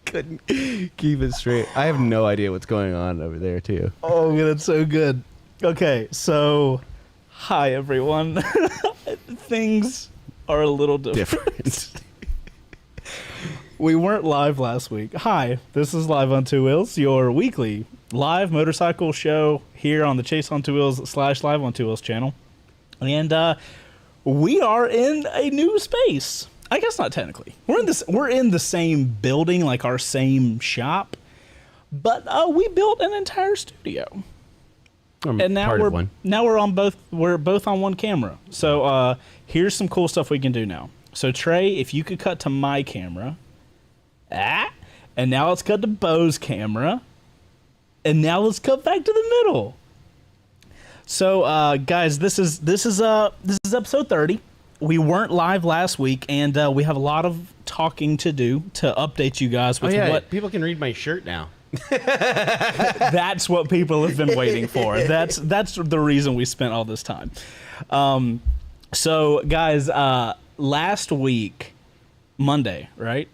Couldn't keep it straight. I have no idea what's going on over there, too. Oh, that's so good. Okay, so hi everyone. Things are a little different. We weren't live last week. Hi, this is Live on Two Wheels, your weekly live motorcycle show here on the Chase on Two Wheels / Live on Two Wheels channel. And we are in a new space. I guess not technically. We're in the same building, like our same shop, but we built an entire studio. And now we're both on one camera. So here's some cool stuff we can do now. So Trey, if you could cut to my camera, and now let's cut to Bo's camera, and now let's cut back to the middle. So guys, this is episode 30. We weren't live last week, and we have a lot of talking to do to update you guys with what people can read my shirt now. That's what people have been waiting for. That's the reason we spent all this time. So guys, last week, Monday, right?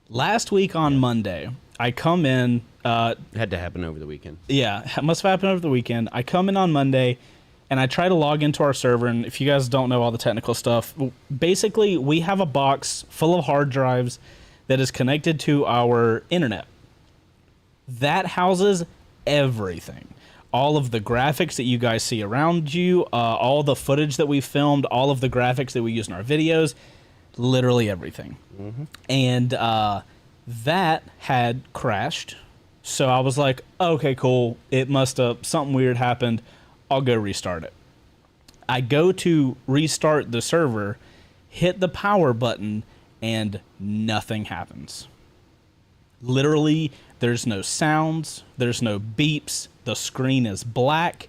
Last week on Monday, I come in. It had to happen over the weekend. Yeah, it must have happened over the weekend. I come in on Monday, and I try to log into our server. And if you guys don't know all the technical stuff, basically we have a box full of hard drives that is connected to our internet. That houses everything. All of the graphics that you guys see around you, all the footage that we filmed, all of the graphics that we use in our videos, literally everything. Mm-hmm. And that had crashed. So I was like, okay, cool. It must have, something weird happened. I'll go restart it. I go to restart the server, hit the power button, and nothing happens. Literally, there's no sounds, there's no beeps, the screen is black,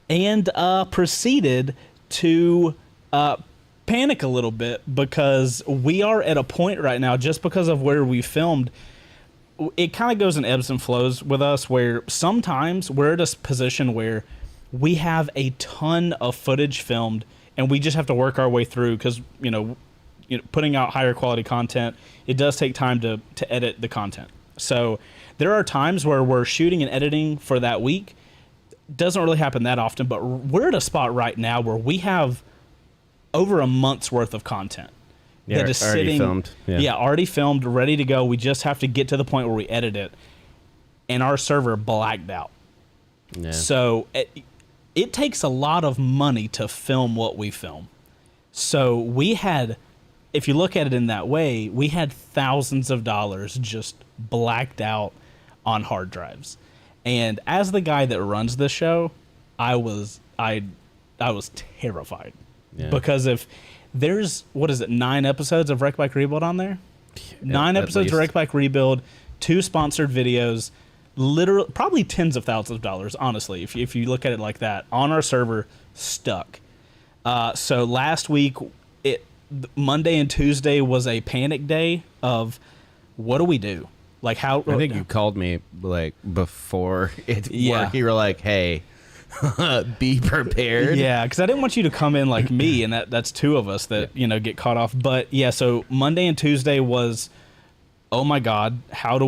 and proceeded to panic a little bit because we are at a point right now, just because of where we filmed, it kind of goes in ebbs and flows with us, where sometimes we're at a position where we have a ton of footage filmed and we just have to work our way through because, you know, putting out higher quality content, it does take time to edit the content. So there are times where we're shooting and editing for that week. Doesn't really happen that often, but we're at a spot right now where we have over a month's worth of content that is already sitting, filmed. Yeah, already filmed, ready to go. We just have to get to the point where we edit it, and our server blacked out. Yeah. So it takes a lot of money to film what we film. So we had, if you look at it in that way, we had thousands of dollars just blacked out on hard drives. And as the guy that runs this show, I was terrified. Yeah. Because if there's, 9 episodes of Wreck Bike Rebuild on there? 9 episodes of Wreck Bike Rebuild, 2 sponsored videos, literally probably tens of thousands of dollars, honestly, if you look at it like that, on our server, stuck. So last week, Monday and Tuesday was a panic day of what do we do? Like how I think you called me like before it worked. You were like, hey, be prepared. Yeah, because I didn't want you to come in like me, and that's 2 of us that get caught off. But yeah, so Monday and Tuesday was, oh my God, how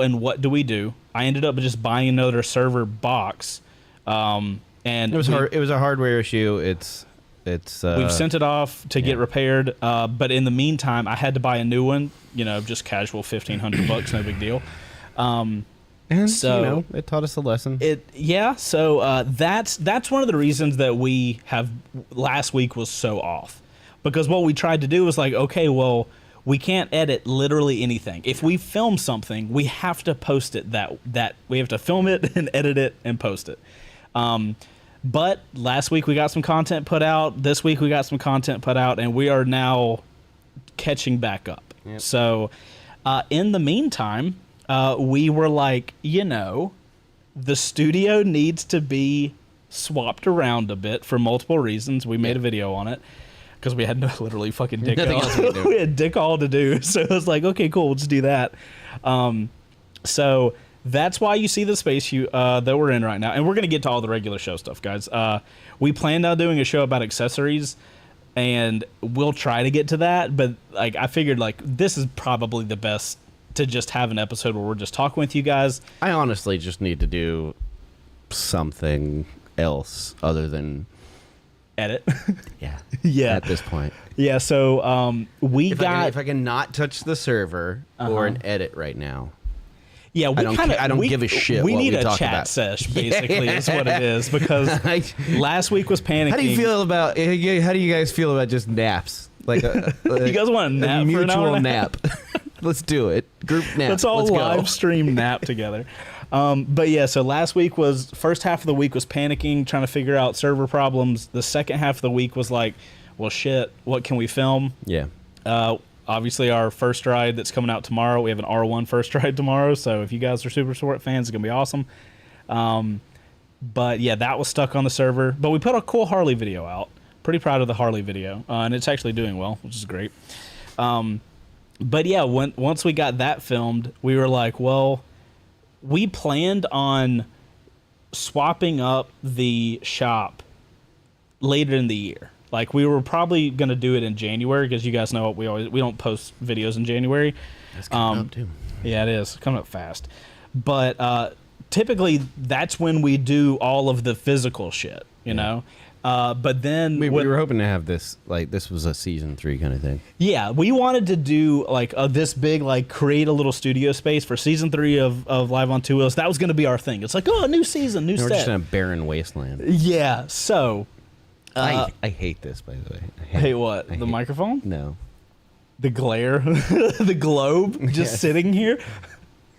and what do we do? I ended up just buying another server box, and it was hard. It was a hardware issue. It's we've sent it off to get repaired, but in the meantime, I had to buy a new one. Just casual $1,500, no big deal. And so it taught us a lesson. So that's one of the reasons that we have last week was so off, because what we tried to do was like, okay, well, we can't edit literally anything. If we film something, we have to post it. That we have to film it and edit it and post it. But last week we got some content put out. This week we got some content put out, and we are now catching back up. Yep. So in the meantime, we were like, the studio needs to be swapped around a bit for multiple reasons. We made a video on it because we had literally fucking dick all. We had dick all to do. So it was like, okay, cool, let's do that. So that's why you see the space that we're in right now. And we're going to get to all the regular show stuff, guys. We planned on doing a show about accessories. and we'll try to get to that. But like, I figured like this is probably the best to just have an episode where we're just talking with you guys. I honestly just need to do something else other than Edit. yeah. Yeah. At this point. Yeah. So if I can not touch the server or an edit right now. Yeah, I don't give a shit. We what need we a talk chat about. sesh, basically, is what it is. Because last week was panicking. How do you guys feel about just naps? Like, you guys want a nap? Mutual for an hour nap. Let's do it. Group nap. Let's all live go. stream nap together. But yeah, so last week was first half of the week was panicking, trying to figure out server problems. The second half of the week was like, well, shit, what can we film? Yeah. Obviously, our first ride that's coming out tomorrow. We have an R1 first ride tomorrow. So if you guys are Super Sport fans, it's going to be awesome. But yeah, that was stuck on the server. But we put a cool Harley video out. Pretty proud of the Harley video. And it's actually doing well, which is great. But yeah, once we got that filmed, we were like, well, we planned on swapping up the shop later in the year. Like, we were probably going to do it in January because you guys know we don't post videos in January. That's coming up too. Yeah, it is. Coming up fast. But typically, that's when we do all of the physical shit, you know? But then... We were hoping to have this, like, this was a season 3 kind of thing. Yeah, we wanted to do, like, this big, like, create a little studio space for season 3 of Live on Two Wheels. That was going to be our thing. It's like, oh, new season, new set. We're just in a barren wasteland. Yeah, so... I hate this, by the way. Hate what? The microphone? No. The glare? The globe just sitting here?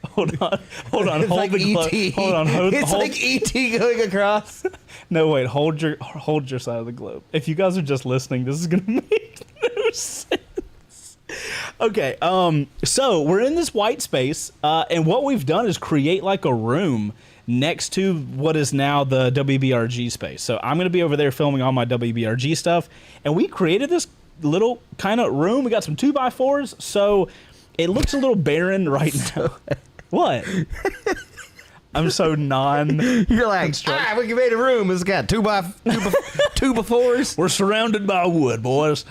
Hold on. Hold It's the like globe. E.T. Hold on. It's like E.T. going across. No, wait. Hold your side of the globe. If you guys are just listening, this is gonna make no sense. Okay. So we're in this white space, and what we've done is create like a room next to what is now the WBRG space. So I'm going to be over there filming all my WBRG stuff. And we created this little kind of room. We got some 2x4s. So it looks a little barren right now. What? I'm so You're like, we made a room. It's got 2x4s. We're surrounded by wood, boys.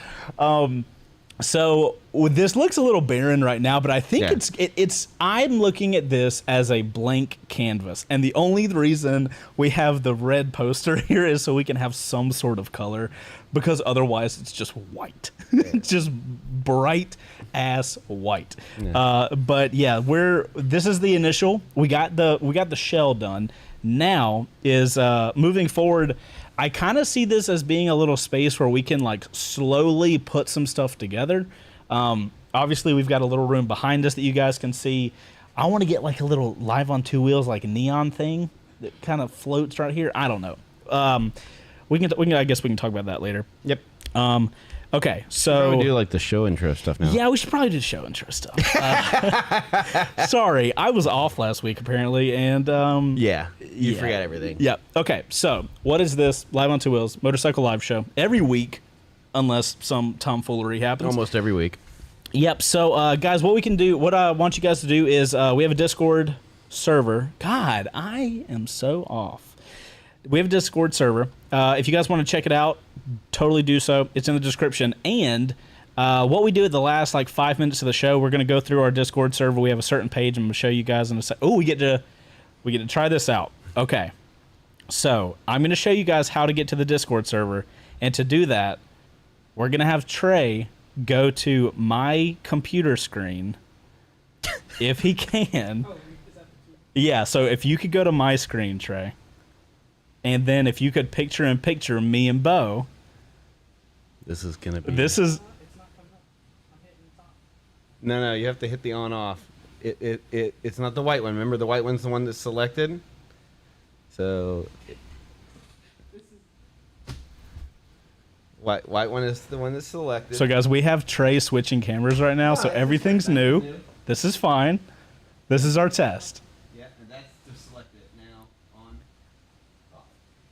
So this looks a little barren right now, but I think it's. I'm looking at this as a blank canvas, and the only reason we have the red poster here is so we can have some sort of color, because otherwise it's just white. It's just bright ass white. Yeah. But yeah, this is the initial. We got the shell done. Now is moving forward. I kind of see this as being a little space where we can like slowly put some stuff together. Obviously, we've got a little room behind us that you guys can see. I want to get like a little Live on Two Wheels like neon thing that kind of floats right here. I don't know. We can. I guess we can talk about that later. Yep. Okay, so we do like the show intro stuff now. Yeah, we should probably do show intro stuff. Sorry, I was off last week apparently, and you forgot everything. Yeah. Okay, so what is this Live on Two Wheels motorcycle live show every week, unless some tomfoolery happens? Almost every week. Yep. So, guys, what we can do, what I want you guys to do is, we have a Discord server. God, I am so off. We have a Discord server. If you guys want to check it out, totally do so. It's in the description. And what we do at the last like 5 minutes of the show, we're going to go through our Discord server. We have a certain page. I'm going to show you guys in a second. Oh, we get to try this out. Okay. So I'm going to show you guys how to get to the Discord server. And to do that, we're going to have Trey go to my computer screen if he can. Yeah. So if you could go to my screen, Trey. And then if you could picture me and Bo. This is going to be... No, you have to hit the on off. It's not the white one. Remember, the white one's the one that's selected? So... White one is the one that's selected. So guys, we have Trey switching cameras right now, so everything's new. This is fine. This is our test. Yeah, and that's to select it now on...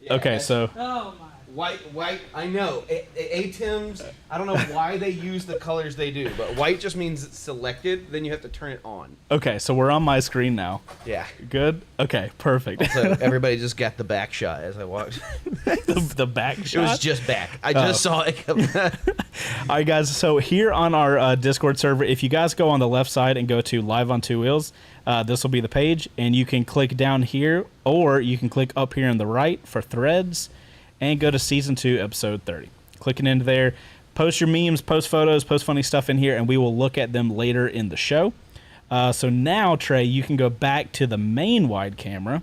Yeah, okay, so... Oh my. White. I know. ATEMs. I don't know why they use the colors they do, but white just means it's selected. Then you have to turn it on. Okay, so we're on my screen now. Yeah. Good. Okay, perfect. So everybody just got the back shot as I walked. the back shot. It was just back. I just saw it. All right, guys. So here on our Discord server, if you guys go on the left side and go to Live on Two Wheels, this will be the page, and you can click down here, or you can click up here on the right for threads, and go to Season 2, Episode 30. Clicking into there, post your memes, post photos, post funny stuff in here, and we will look at them later in the show. So now, Trey, you can go back to the main wide camera.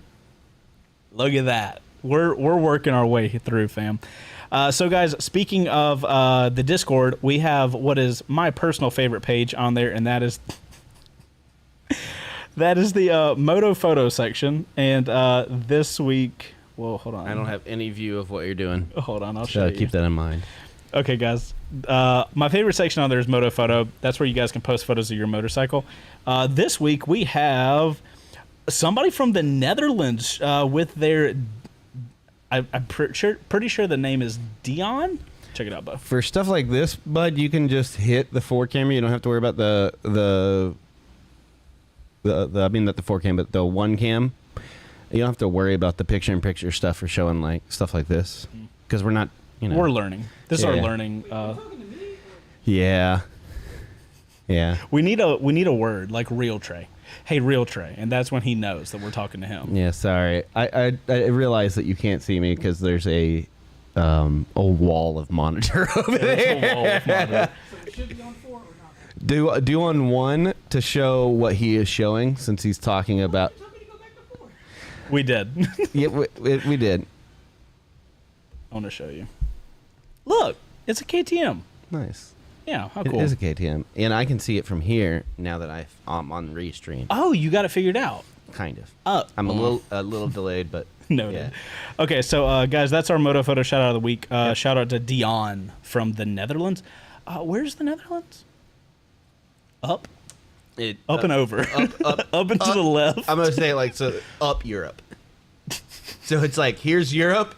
Look at that. We're working our way through, fam. So, guys, speaking of the Discord, we have what is my personal favorite page on there, and that is the Moto Photo section. And this week... Well, hold on. I don't have any view of what you're doing. Hold on, I'll show you. Keep that in mind. Okay, guys. My favorite section on there is Moto Photo. That's where you guys can post photos of your motorcycle. This week, we have somebody from the Netherlands with their... I'm pretty sure the name is Dion. Check it out, bud. For stuff like this, bud, you can just hit the 4 camera. You don't have to worry about the I mean, not the 4 cam, but the 1 cam. You don't have to worry about the picture-in-picture stuff for showing like stuff like this, because we're not, We're learning. This is our learning. Yeah. We need a word like real Trey. Hey, real Trey, and that's when he knows that we're talking to him. Yeah. Sorry. I realize that you can't see me because there's a wall of monitor over there. A wall of monitor. So it should be on 4 or not? Do on 1 to show what he is showing, since he's talking about. We did. Yeah, we did. I want to show you. Look, it's a KTM. Nice. Yeah, how It cool. is a KTM, and I can see it from here now that I'm on Restream. Oh, you got it figured out. Kind of. Oh, I'm a little delayed, but noted. yeah. Okay, so guys, that's our Moto Photo shout out of the week. Shout out to Dion from the Netherlands. Where's the Netherlands? Up and over. Up and to the left. I'm gonna say like so up Europe. So it's like here's Europe,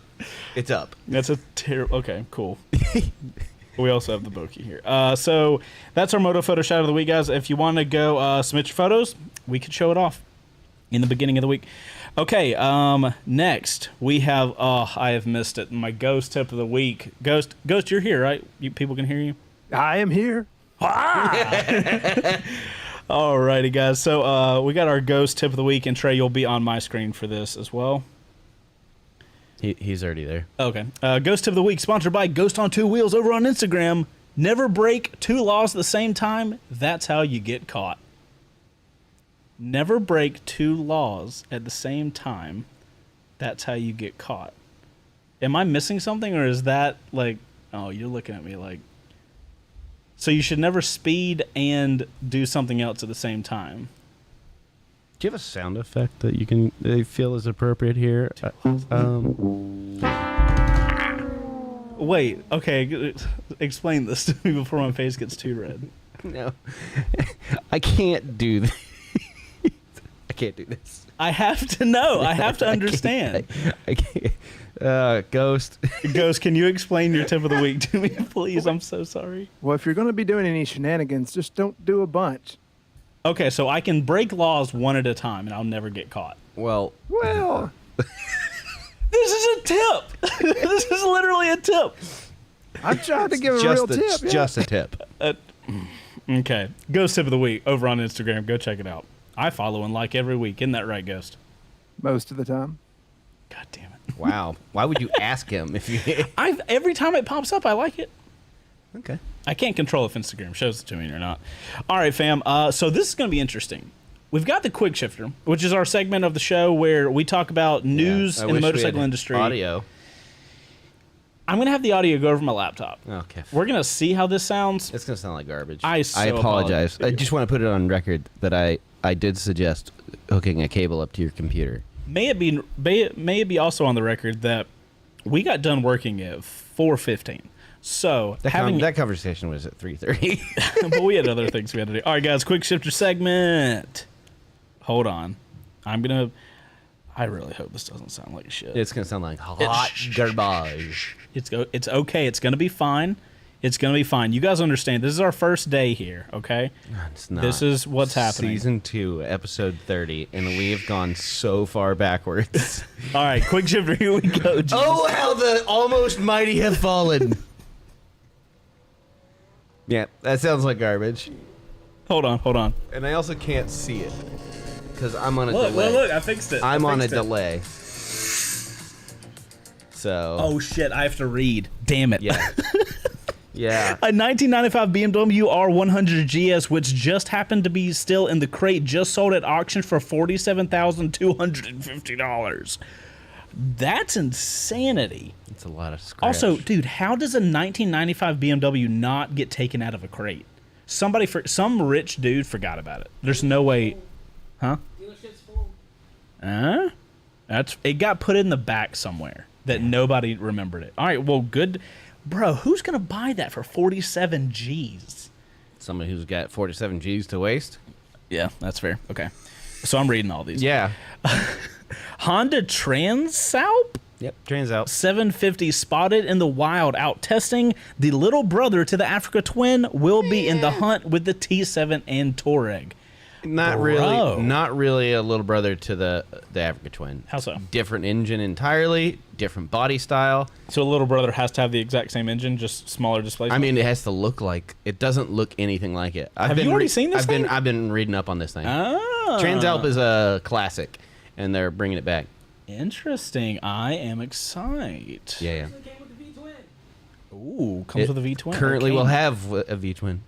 it's up. That's a terrible. Okay, cool. We also have the Boki here. So that's our Moto Photo shout of the week, guys. If you want to go submit your photos, we could show it off in the beginning of the week. Okay, next we have. I have missed it. My ghost tip of the week. Ghost, you're here, right? People can hear you. I am here. Alrighty, guys. So we got our ghost tip of the week, and Trey, you'll be on my screen for this as well. He's already there. Okay. Ghost tip of the week, sponsored by Ghost on Two Wheels over on Instagram. Never break 2 laws at the same time. That's how you get caught. Never break 2 laws at the same time. That's how you get caught. Am I missing something, or is that like... Oh, you're looking at me like... So you should never speed and do something else at the same time. Do you have a sound effect that you feel is appropriate here? Wait, okay, explain this to me before my face gets too red. No, I can't do this. I can't do this. I have to know. I have to understand. I can't. Ghost. Ghost, can you explain your tip of the week to me, please? I'm so sorry. Well, if you're going to be doing any shenanigans, just don't do a bunch. Okay, so I can break laws one at a time, and I'll never get caught. Well, This is a tip. This is literally a tip. I'm trying to give a real tip. Just a tip. Okay, Ghost tip of the week over on Instagram. Go check it out. I follow and like every week. Isn't that right, Ghost? Most of the time. God damn it. Wow. Why would you ask him if you... Every time it pops up, I like it. Okay. I can't control if Instagram shows it to me or not. All right, fam. So this is going to be interesting. We've got the Quick Shifter, which is our segment of the show where we talk about news in the motorcycle industry. Audio. I'm going to have the audio go over my laptop. Okay. We're going to see how this sounds. It's going to sound like garbage. I apologize. apologize. I just want to put it on record that I did suggest hooking a cable up to your computer. May it be also on the record that we got done working at 4:15. So That conversation was at 3:30. but we had other things we had to do. All right, guys, Quick Shifter segment. Hold on. I really hope this doesn't sound like shit. It's going to sound like hot garbage. It's okay. It's gonna be fine. It's gonna be fine. You guys understand? This is our first day here. Okay. It's not. This is what's happening. Season 2, episode 30, and we have gone so far backwards. All right, quick shifter. Here we go. Jesus. Oh, how the almost mighty have fallen. Yeah, that sounds like garbage. Hold on. And I also can't see it because I'm on a Look, delay. look! I fixed it. I'm I on a fixed it. delay. So. Oh shit! I have to read. Damn it. Yeah. Yeah. A 1995 BMW R100 GS, which just happened to be still in the crate, just sold at auction for $47,250. That's insanity. It's a lot of scratch. Also, dude, how does a 1995 BMW not get taken out of a crate? Some rich dude forgot about it. There's no way, huh? It got put in the back somewhere that nobody remembered it. All right, well, good. Bro, who's going to buy that for 47 G's? Somebody who's got 47 G's to waste? Yeah, that's fair. Okay. So I'm reading all these. Yeah. Honda Transalp Yep. Trans out. 750 spotted in the wild out testing. The little brother to the Africa Twin will be in the hunt with the T7 and Touareg. Not really a little brother to the Africa Twin. How so? Different engine entirely, different body style. So a little brother has to have the exact same engine, just smaller displacement? I mean, it has to look like, it doesn't look anything like it. Have you already seen this thing? I've been reading up on this thing. Ah. Transalp is a classic, and they're bringing it back. Interesting. I am excited. Yeah. Ooh, comes with a V-twin. Currently Okay. will have a V-twin.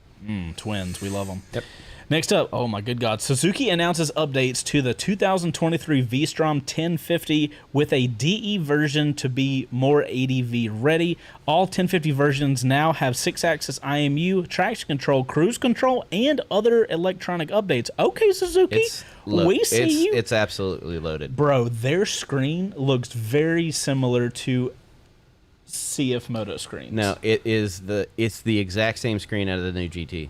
Twins. We love them. Yep. Next up, oh my good God, Suzuki announces updates to the 2023 V-Strom 1050 with a DE version to be more ADV ready. All 1050 versions now have 6-axis IMU, traction control, cruise control, and other electronic updates. Okay, Suzuki, we see you. It's absolutely loaded. Bro, their screen looks very similar to CF Moto screens. No, it's the exact same screen out of the new GT.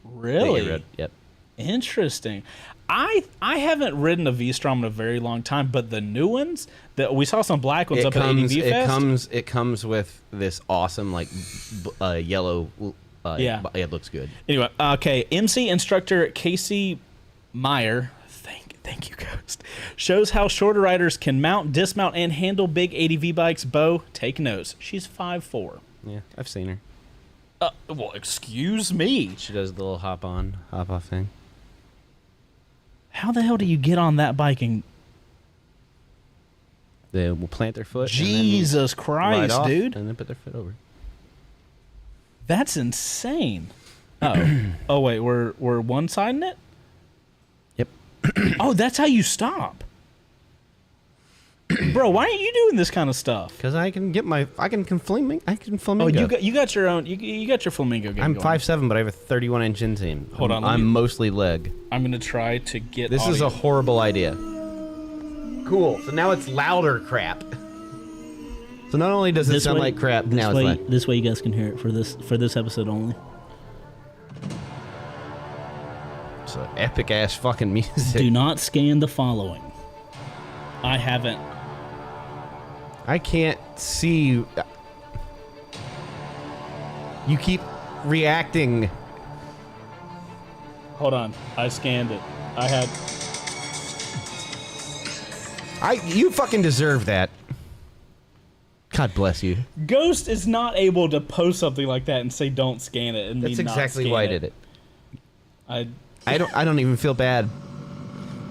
Really? Yep. Interesting. I haven't ridden a V-Strom in a very long time, but the new ones that we saw some black ones up at ADV Fest. It comes with this awesome yellow. Yeah. It looks good. Anyway, okay. MC instructor Casey Meyer, thank you, Ghost, shows how shorter riders can mount, dismount, and handle big ADV bikes. Bo, take notes. She's 5'4". Yeah, I've seen her. Well, excuse me. She does the little hop on, hop off thing. How the hell do you get on that bike and They will plant their foot. Jesus and then Christ, ride off, dude? and then put their foot over. That's insane. Oh wait, we're one-siding it? Yep. Oh, that's how you stop. Bro, why aren't you doing this kind of stuff? Because I can flamingo. Oh, you got your own. You got your flamingo game. I'm going. 5'7", but I have a 31-inch inseam. Hold on, I'm mostly leg. I'm gonna try to get. This is a audio. horrible idea. Cool. So now it's louder crap. So not only does it sound like crap, now it's like This way you guys can hear it for this episode only. so epic ass fucking music. Do not scan the following. I haven't. I can't see you. You keep reacting. Hold on. I scanned it. I had. You fucking deserve that. God bless you. Ghost is not able to post something like that and say don't scan it. And That's me not exactly scan why I did it. I don't even feel bad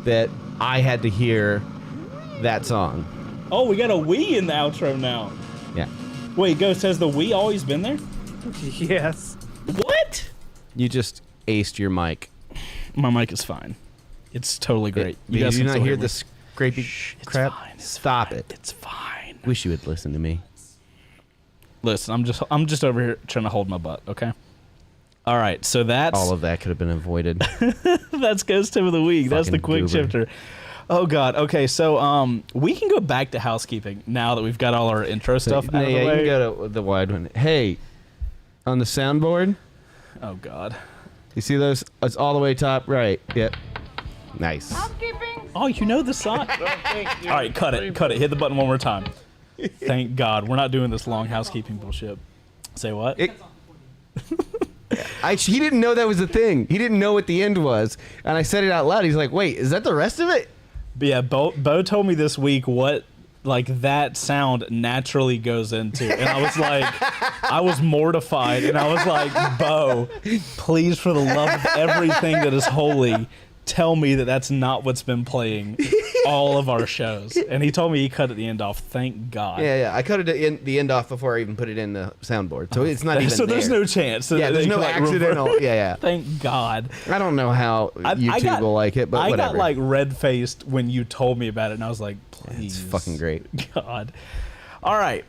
that I had to hear that song. Oh, we got a Wii in the outro now. Yeah. Wait, Ghost, has the Wii always been there? Yes. What? You just aced your mic. My mic is fine. It's totally great. Did you can not still hear me. the scrapey It's crap? fine. It's Stop fine. it. It's fine. Wish you would listen to me. Listen, I'm just over here trying to hold my butt, okay? All right, so that's All of that could have been avoided. that's Ghost Tip of the Week. That's the Fucking quick goober. shifter. Oh God. Okay, so we can go back to housekeeping now that we've got all our intro stuff out of the You way. can go to the wide one. Hey, on the soundboard, Oh God. you see those? It's all the way top right. Yep. Nice. Oh, you know the song. All right, cut it. Hit the button one more time. Thank God. We're not doing this long housekeeping bullshit. Say what? He didn't know that was a thing. He didn't know what the end was. And I said it out loud. He's like, wait, is that the rest of it? But yeah, Bo told me this week what that sound naturally goes into. And I was like, I was mortified. And I was like, Bo, please, for the love of everything that is holy, tell me that that's not what's been playing all of our shows. And he told me he cut at the end off. Thank God. Yeah. I cut the end off before I even put it in the soundboard. So it's not even So there's there. no chance. Yeah, there's no accidental. Yeah. Thank God. I don't know how YouTube will like it, but I whatever. got like red-faced when you told me about it, and I was like, please. It's fucking great. God. All right.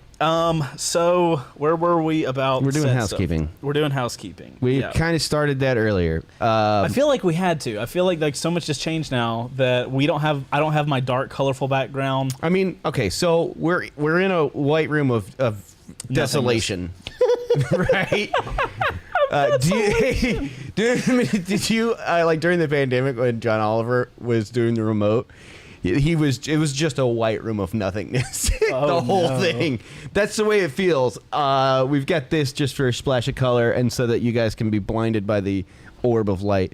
So where were we about? We're doing set housekeeping. Stuff? We're doing housekeeping. We Yeah. kind of started that earlier. I feel like we had to. I feel like so much has changed now that I don't have my dark, colorful background. I mean, okay, so we're in a white room of desolation, right? Did you like during the pandemic when John Oliver was doing the remote? It was just a white room of nothingness. The whole thing. That's the way it feels. We've got this just for a splash of color and so that you guys can be blinded by the orb of light.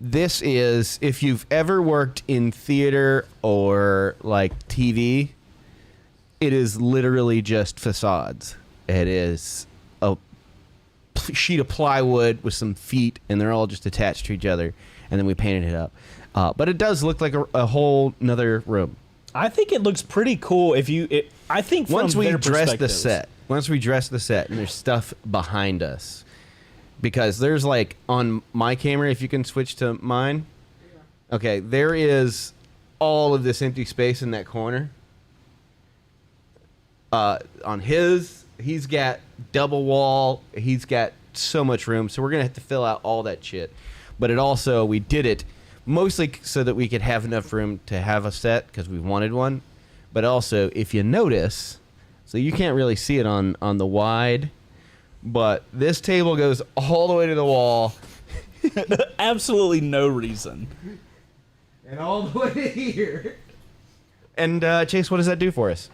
This is, if you've ever worked in theater or like TV, it is literally just facades. It is a sheet of plywood with some feet, and they're all just attached to each other, and then we painted it up. But it does look like a whole nother room. I think it looks pretty cool I think from Once we their dress the perspectives. set, and there's stuff behind us, because there's like on my camera, if you can switch to mine. Okay, there is all of this empty space in that corner. On he's got double wall. He's got so much room, so we're gonna have to fill out all that shit. But we did it mostly so that we could have enough room to have a set because we wanted one. But also, if you notice, so you can't really see it on the wide, but this table goes all the way to the wall. Absolutely no reason. And all the way to here. And Chase, what does that do for us?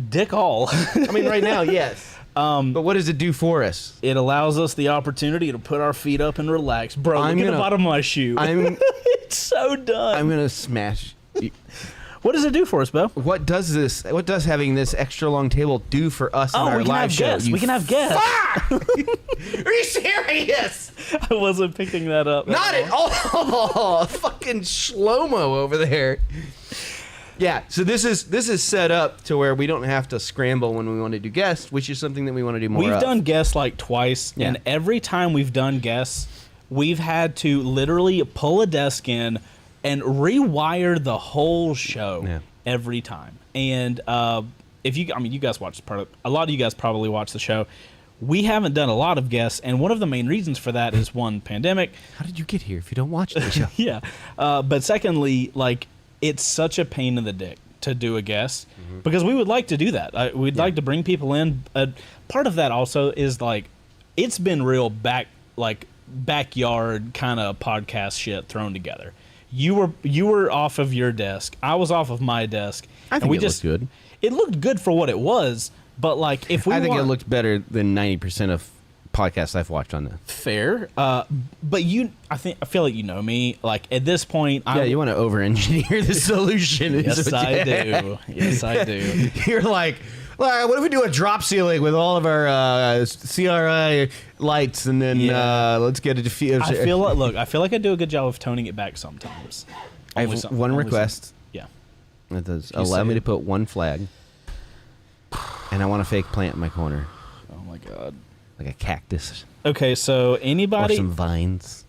Dick all. I mean, right now, yes. But what does it do for us? It allows us the opportunity to put our feet up and relax. Bro, look at the bottom of my shoe. It's so done. I'm gonna smash. What does it do for us, Bo? What does having this extra long table do for us in our live show? We can have guests. Fuck! Are you serious? I wasn't picking that up. Not at all. Fucking slow-mo over there. Yeah, so this is set up to where we don't have to scramble when we want to do guests, which is something that we want to do more of. We've done guests like twice, and every time we've done guests, we've had to literally pull a desk in and rewire the whole show every time. And you guys watch a lot of you guys probably watch the show. We haven't done a lot of guests, and one of the main reasons for that is one, pandemic. How did you get here if you don't watch the show? Yeah, but secondly, like, it's such a pain in the dick to do a guest because we would like to do that. We'd like to bring people in. Part of that also is like it's been real backyard kind of podcast shit thrown together. You were off of your desk. I was off of my desk. I think it looked good. It looked good for what it was, but like if we I think it looked better than 90% of podcasts I've watched on this. Fair, but I feel like you know me. Like at this point, you want to over-engineer the solution. Yes, I do. Yes, I do. You're like, well, what if we do a drop ceiling with all of our CRI lights, and then let's get a diffuser. I feel like I do a good job of toning it back sometimes. I have one request. Yeah. It does allow me to put one flag, and I want a fake plant in my corner. Oh my god. Like a cactus. Okay, so Or anybody, some vines.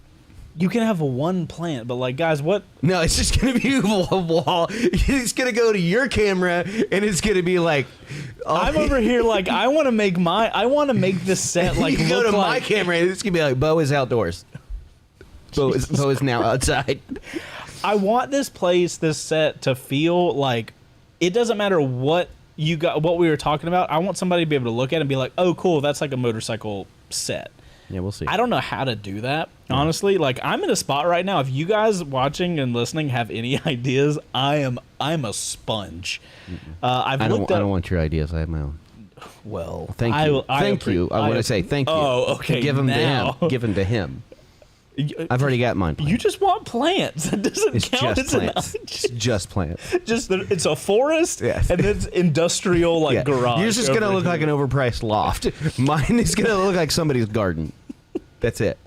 you can have one plant, but like, guys, what? No, it's just gonna be a wall. It's gonna go to your camera, and it's gonna be like. I'm over here like I want to make this set like you go look to my like camera, and it's gonna be like Bo is outdoors. Bo is now outside. I want this set to feel like it doesn't matter what we were talking about. I want somebody to be able to look at it and be like, oh, cool, that's like a motorcycle set. Yeah, we'll see. I don't know how to do that, honestly. Like, I'm in a spot right now. If you guys watching and listening have any ideas, I'm a sponge. I don't want your ideas. I have my own. Well, Thank you. Thank you. I want to say thank you. Oh, okay. Give them now. to him. Give them to him. I've already got mine. You just want plants. It doesn't It's count just as plants. It's just plants. it's a forest, Yes. and it's industrial Yeah. garage. Yours is going to over look like an here. overpriced loft. Mine is going to look like somebody's garden. That's it.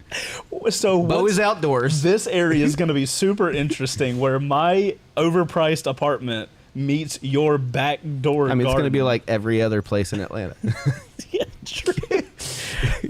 So Bo is outdoors. this area is going to be super interesting, where my overpriced apartment meets your back door. I mean, it's going to garden. be like every other place in Atlanta. Yeah, true.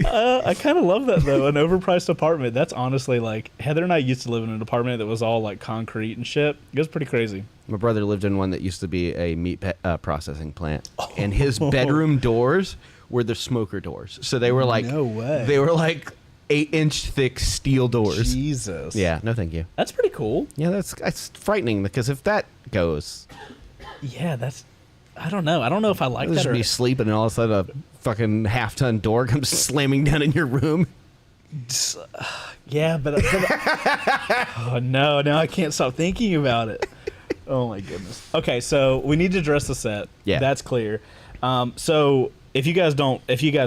I kind of love that though. An overpriced apartment. That's honestly like Heather and I used to live in an apartment that was all like concrete and shit. It was pretty crazy. My brother lived in one that used to be a meat processing plant, and his bedroom doors were the smoker doors. So they were like, No way. They were like 8-inch thick steel doors. Jesus. Yeah, no, thank you. That's pretty cool. Yeah, that's frightening because if that goes, Yeah, that's. I don't know. I don't know if I like you'll that. just Or, be sleeping, and all of a sudden a fucking half-ton door comes slamming down in your room. yeah, but oh no, now I can't stop thinking about it. Oh my goodness. Okay, so we need to dress the set. Yeah. That's clear. So if you guys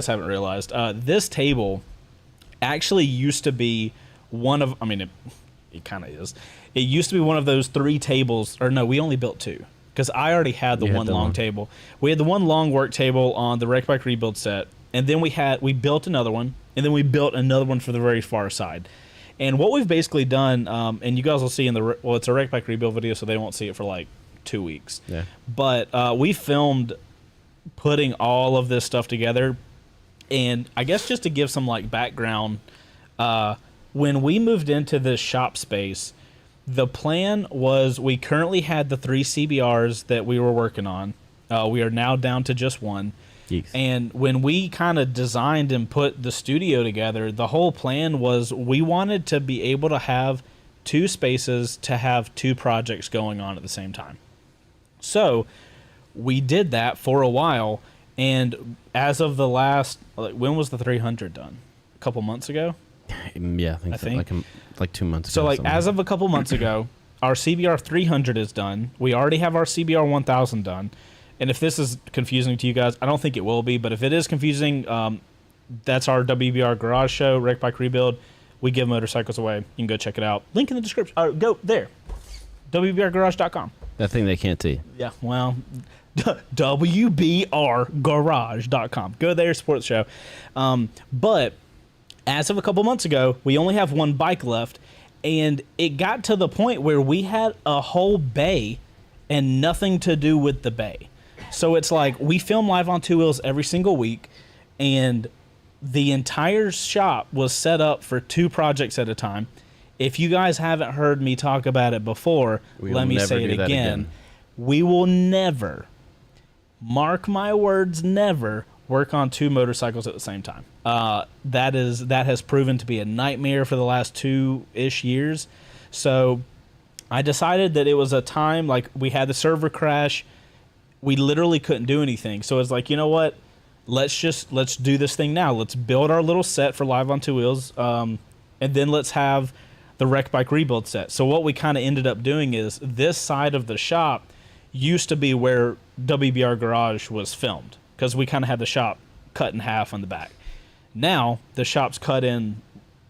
haven't realized, this table actually used to be one of. I mean, it kind of is. It used to be one of those 3 tables, or no, we only built 2. Because I already had the You had one the long one. table. We had the one long work table on the Wreck Bike Rebuild set, and then we built another one, and then we built another one for the very far side. And what we've basically done, and you guys will see in it's a Wreck Bike Rebuild video, so they won't see it for like 2 weeks. Yeah. But we filmed putting all of this stuff together, and I guess just to give some like background, when we moved into this shop space, the plan was we currently had the 3 CBRs that we were working on. We are now down to just 1. Yes. And when we kind of designed and put the studio together, the whole plan was we wanted to be able to have 2 spaces to have 2 projects going on at the same time. So we did that for a while. And as of the last, when was the 300 done? A couple months ago? Yeah, I think so. Like 2 months So ago. like something. as of a couple months ago, our CBR 300 is done. We already have our CBR 1000 done. And if this is confusing to you guys, I don't think it will be, but if it is confusing, that's our WBR garage show, Wreck Bike Rebuild. We give motorcycles away. You can go check it out. Link in the description. Go there. WBRgarage.com. That thing they can't see. Yeah, well, WBRgarage.com. Go there, support the show. But as of a couple months ago, we only have 1 bike left, and it got to the point where we had a whole bay and nothing to do with the bay. So it's like we film live on 2 wheels every single week, and the entire shop was set up for 2 projects at a time. If you guys haven't heard me talk about it before, We let will me never say do it that again. We will never, mark my words, never work on 2 motorcycles at the same time. That has proven to be a nightmare for the last 2-ish years. So I decided that it was a time, like we had the server crash. We literally couldn't do anything. So it's like, you know what? Let's do this thing now. Let's build our little set for Live on 2 Wheels. And then let's have the Wreck Bike Rebuild set. So what we kind of ended up doing is this side of the shop used to be where WBR Garage was filmed, because we kind of had the shop cut in half on the back. Now the shop's cut in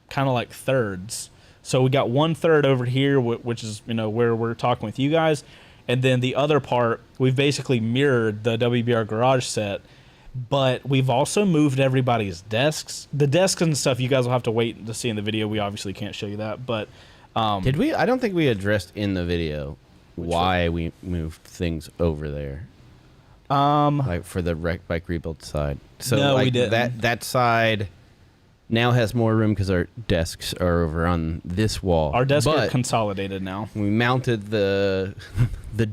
kind of like thirds. So we got 1/3 over here, which is, where we're talking with you guys. And then the other part, we've basically mirrored the WBR Garage set, but we've also moved everybody's desks. The desks and stuff, you guys will have to wait to see in the video. We obviously can't show you that, but Did we? I don't think we addressed in the video why we moved things over there. Like for the Wreck Bike Rebuild side. So No, we like didn't. that side now has more room because our desks are over on this wall. our desks are But consolidated now. we mounted the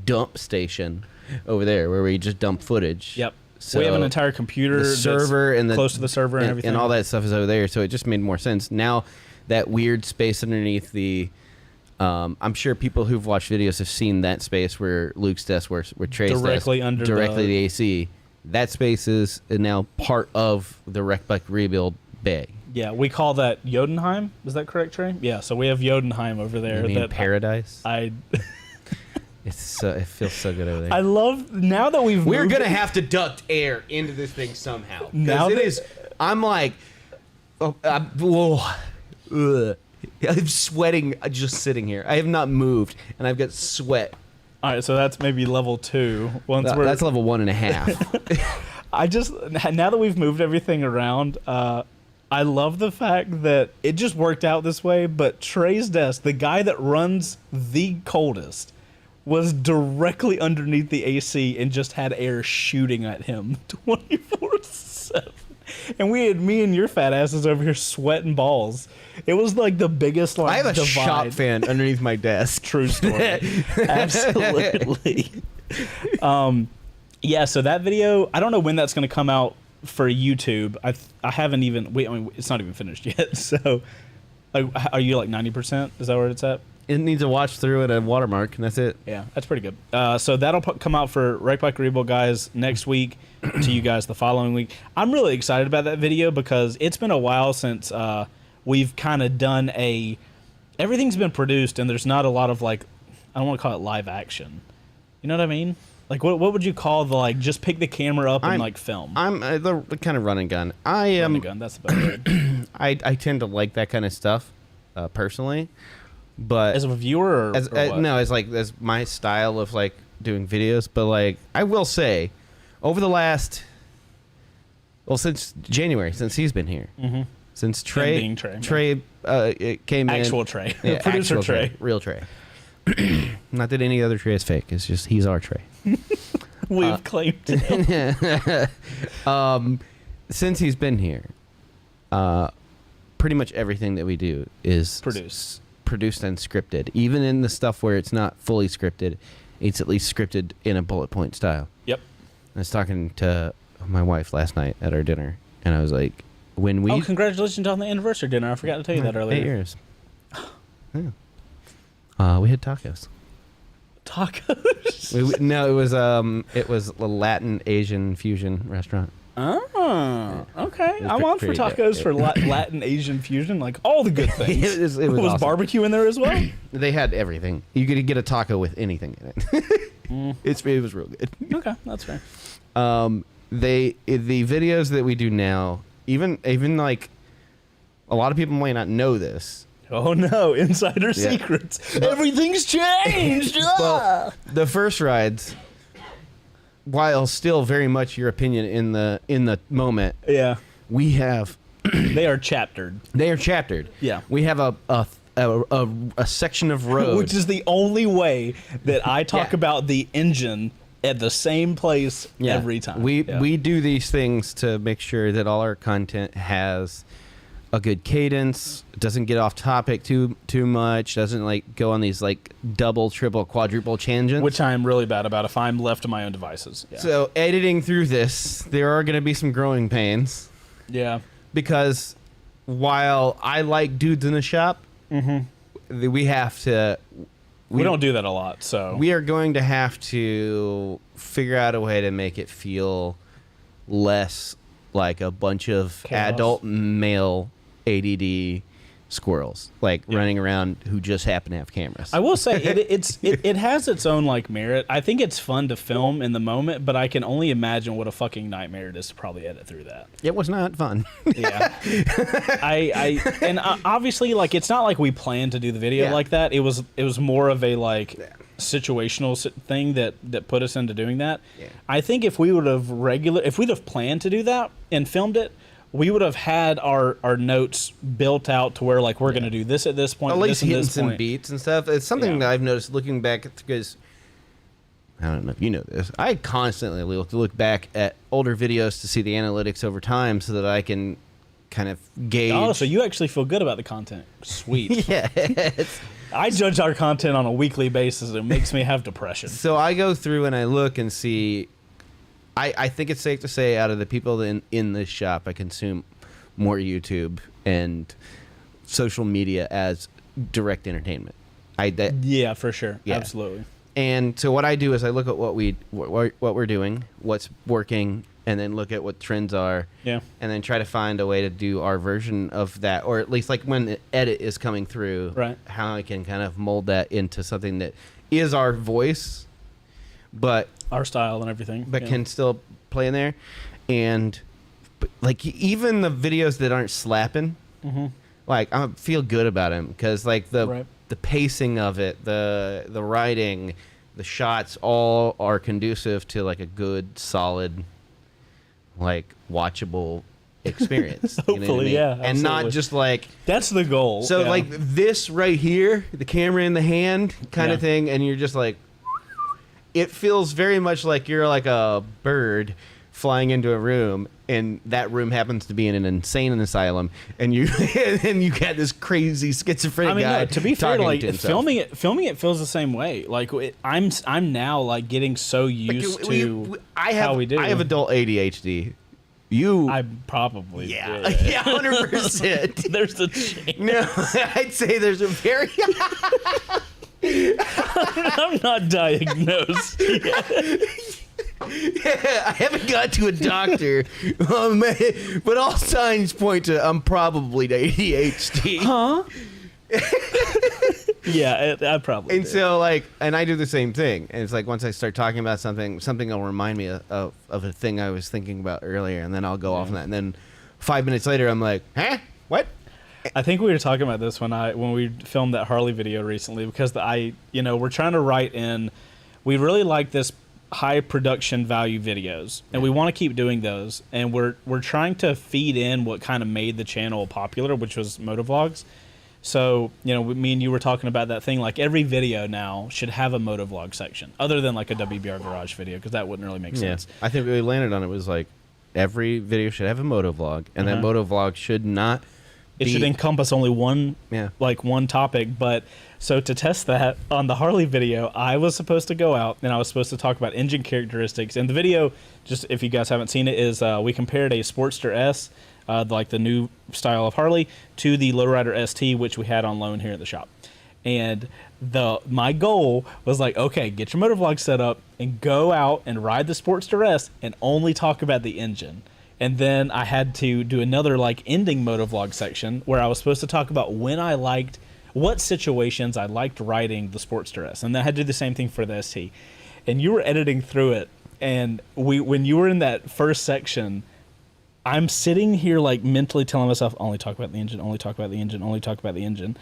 dump station over there where we just dump footage. Yep. So we have an entire computer the that's server and the close to the server and everything. and all that stuff is over there. So it just made more sense. Now that weird space underneath the I'm sure people who've watched videos have seen that space where Luke's desk, where Trey's Directly desk, under directly the- the AC. That space is now part of the Wreck Bike Rebuild bay. Yeah, we call that Jotunheim. Is that correct, Trey? Yeah, so we have Jotunheim over there. You mean paradise? It feels so good over there. I love now that We're moved gonna it- have to duct air into this thing somehow. Now Because that- it is. I'm like, ugh. I'm sweating just sitting here. I have not moved, and I've got sweat. All right, so that's maybe level 2. That's level 1.5. I just now that we've moved everything around, I love the fact that it just worked out this way. But Trey's desk, the guy that runs the coldest, was directly underneath the AC and just had air shooting at him 24/7. And we had me and your fat asses over here sweating balls. It was like the biggest I have a divide. shop fan underneath my desk. True story. Absolutely. Yeah, so that video, I don't know when that's going to come out for YouTube. I haven't even, it's not even finished yet. So, like, are you like 90%? Is that where it's at? It needs a watch through and a watermark, and that's it. Yeah, that's pretty good. So that'll come out for Wreck Bike Rebuild guys next week, to you guys the following week. I'm really excited about that video because it's been a while since we've kind of done everything's been produced and there's not a lot of like, I don't want to call it live action. You know what I mean? Like what would you call the like just pick the camera up and like film? I'm the kind of run and gun. I am. Run and gun, that's the better word. I tend to like that kind of stuff, personally. But As a viewer, or what? no, as my style of like doing videos. But like I will say, over the last, since January, since he's been here, since Trey, being Trey, it came Actual in, Trey, yeah, producer actual Trey. real Trey. Not that any other Trey is fake. It's just he's our Trey. We've claimed it. Since he's been here, pretty much everything that we do is produced and scripted. Even in the stuff where it's not fully scripted, it's at least scripted in a bullet point style. Yep. I was talking to my wife last night at our dinner, and I was like, when we... Oh, congratulations on the anniversary dinner. I forgot to tell you that earlier. 8 years. Yeah. We had tacos. Tacos? No, it was a Latin Asian fusion restaurant. Oh, okay. was I'm on for pretty good. tacos for Latin Asian fusion, like all the good things. It was awesome. barbecue in there as well? They had everything. You could get a taco with anything in it. It was real good. Okay, that's fair. The videos that we do now, even like a lot of people might not know this. Oh no, insider secrets. Everything's changed. Well, the first rides, while still very much your opinion in the moment, Yeah. we have They are chaptered. they are chaptered. Yeah. We have a section of road, Which is the only way that I talk Yeah. about the engine at the same place every time. We do these things to make sure that all our content has a good cadence, doesn't get off topic too much, doesn't like go on these like double, triple, quadruple tangents. Which I am really bad about if I'm left to my own devices. Yeah. So editing through this, there are going to be some growing pains Yeah. because while I like dudes in the shop, we have to. We don't do that a lot, so We are going to have to figure out a way to make it feel less like a bunch of Chaos. adult male ADD squirrels, like running around who just happen to have cameras. I will say it has its own like merit. I think it's fun to film in the moment, but I can only imagine what a fucking nightmare it is to probably edit through that. It was not fun. Yeah, obviously like it's not like we planned to do the video Yeah. like that. It was more of a like situational thing that put us into doing that. Yeah. I think if we'd have planned to do that and filmed it, we would have had our notes built out to where like we're going to do this at this point, At least this and hitting this some point. beats and stuff. It's something Yeah. that I've noticed looking back because I don't know if you know this. I constantly look back at older videos to see the analytics over time so that I can kind of gauge. Oh, so you actually feel good about the content? Sweet. Yeah. it's- I judge our content on a weekly basis. It makes me have depression. So I go through and I look and see. I think it's safe to say out of the people in this shop, I consume more YouTube and social media as direct entertainment. Yeah, for sure. Yeah. Absolutely. And so what I do is I look at what we're doing, what's working, and then look at what trends are. Yeah. And then try to find a way to do our version of that, or at least like when the edit is coming through, Right. how I can kind of mold that into something that is our voice, but Our style and everything. Yeah. can still play in there. And like even the videos that aren't slapping, like I feel good about them because like the pacing of it, the writing, the shots, all are conducive to like a good, solid, like watchable experience. Hopefully, you know what I mean? yeah, and not absolutely. just like That's the goal. so yeah. like this right here, the camera in the hand kind of Yeah. thing, and you're just like, it feels very much like you're like a bird flying into a room, and that room happens to be in an insane asylum, and you and you got this crazy schizophrenic I mean, guy. no, to be fair, talking like to himself. filming it feels the same way. Like I'm now like getting so used to how we do. I have adult ADHD. You, I probably yeah, did. yeah, 100%. There's the chance. No, I'd say there's a very. I'm not diagnosed yet. I haven't got to a doctor, but all signs point to I'm probably ADHD. Huh? Yeah, I probably And did. so, like, and I do the same thing. And it's like once I start talking about something will remind me of a thing I was thinking about earlier, and then I'll go off on that. And then 5 minutes later, I'm like, huh? What? I think we were talking about this when we filmed that Harley video recently because we're trying to write in. We really like this high production value videos, and we want to keep doing those. And we're trying to feed in what kind of made the channel popular, which was motovlogs. So me and you were talking about that thing. Like every video now should have a motovlog section, other than like a WBR garage video, because that wouldn't really make sense. I think we landed on it was like every video should have a motovlog, and that motovlog should not. It should encompass only one topic. But so to test that on the Harley video, I was supposed to go out and I was supposed to talk about engine characteristics. And the video, just if you guys haven't seen it, is we compared a Sportster S, like the new style of Harley, to the Lowrider ST, which we had on loan here at the shop. And my goal was like, okay, get your motovlog set up and go out and ride the Sportster S and only talk about the engine. And then I had to do another like ending motovlog section where I was supposed to talk about what situations I liked riding the Sportster S. And then I had to do the same thing for the ST. And you were editing through it. And when you were in that first section, I'm sitting here like mentally telling myself, only talk about the engine, only talk about the engine, only talk about the engine.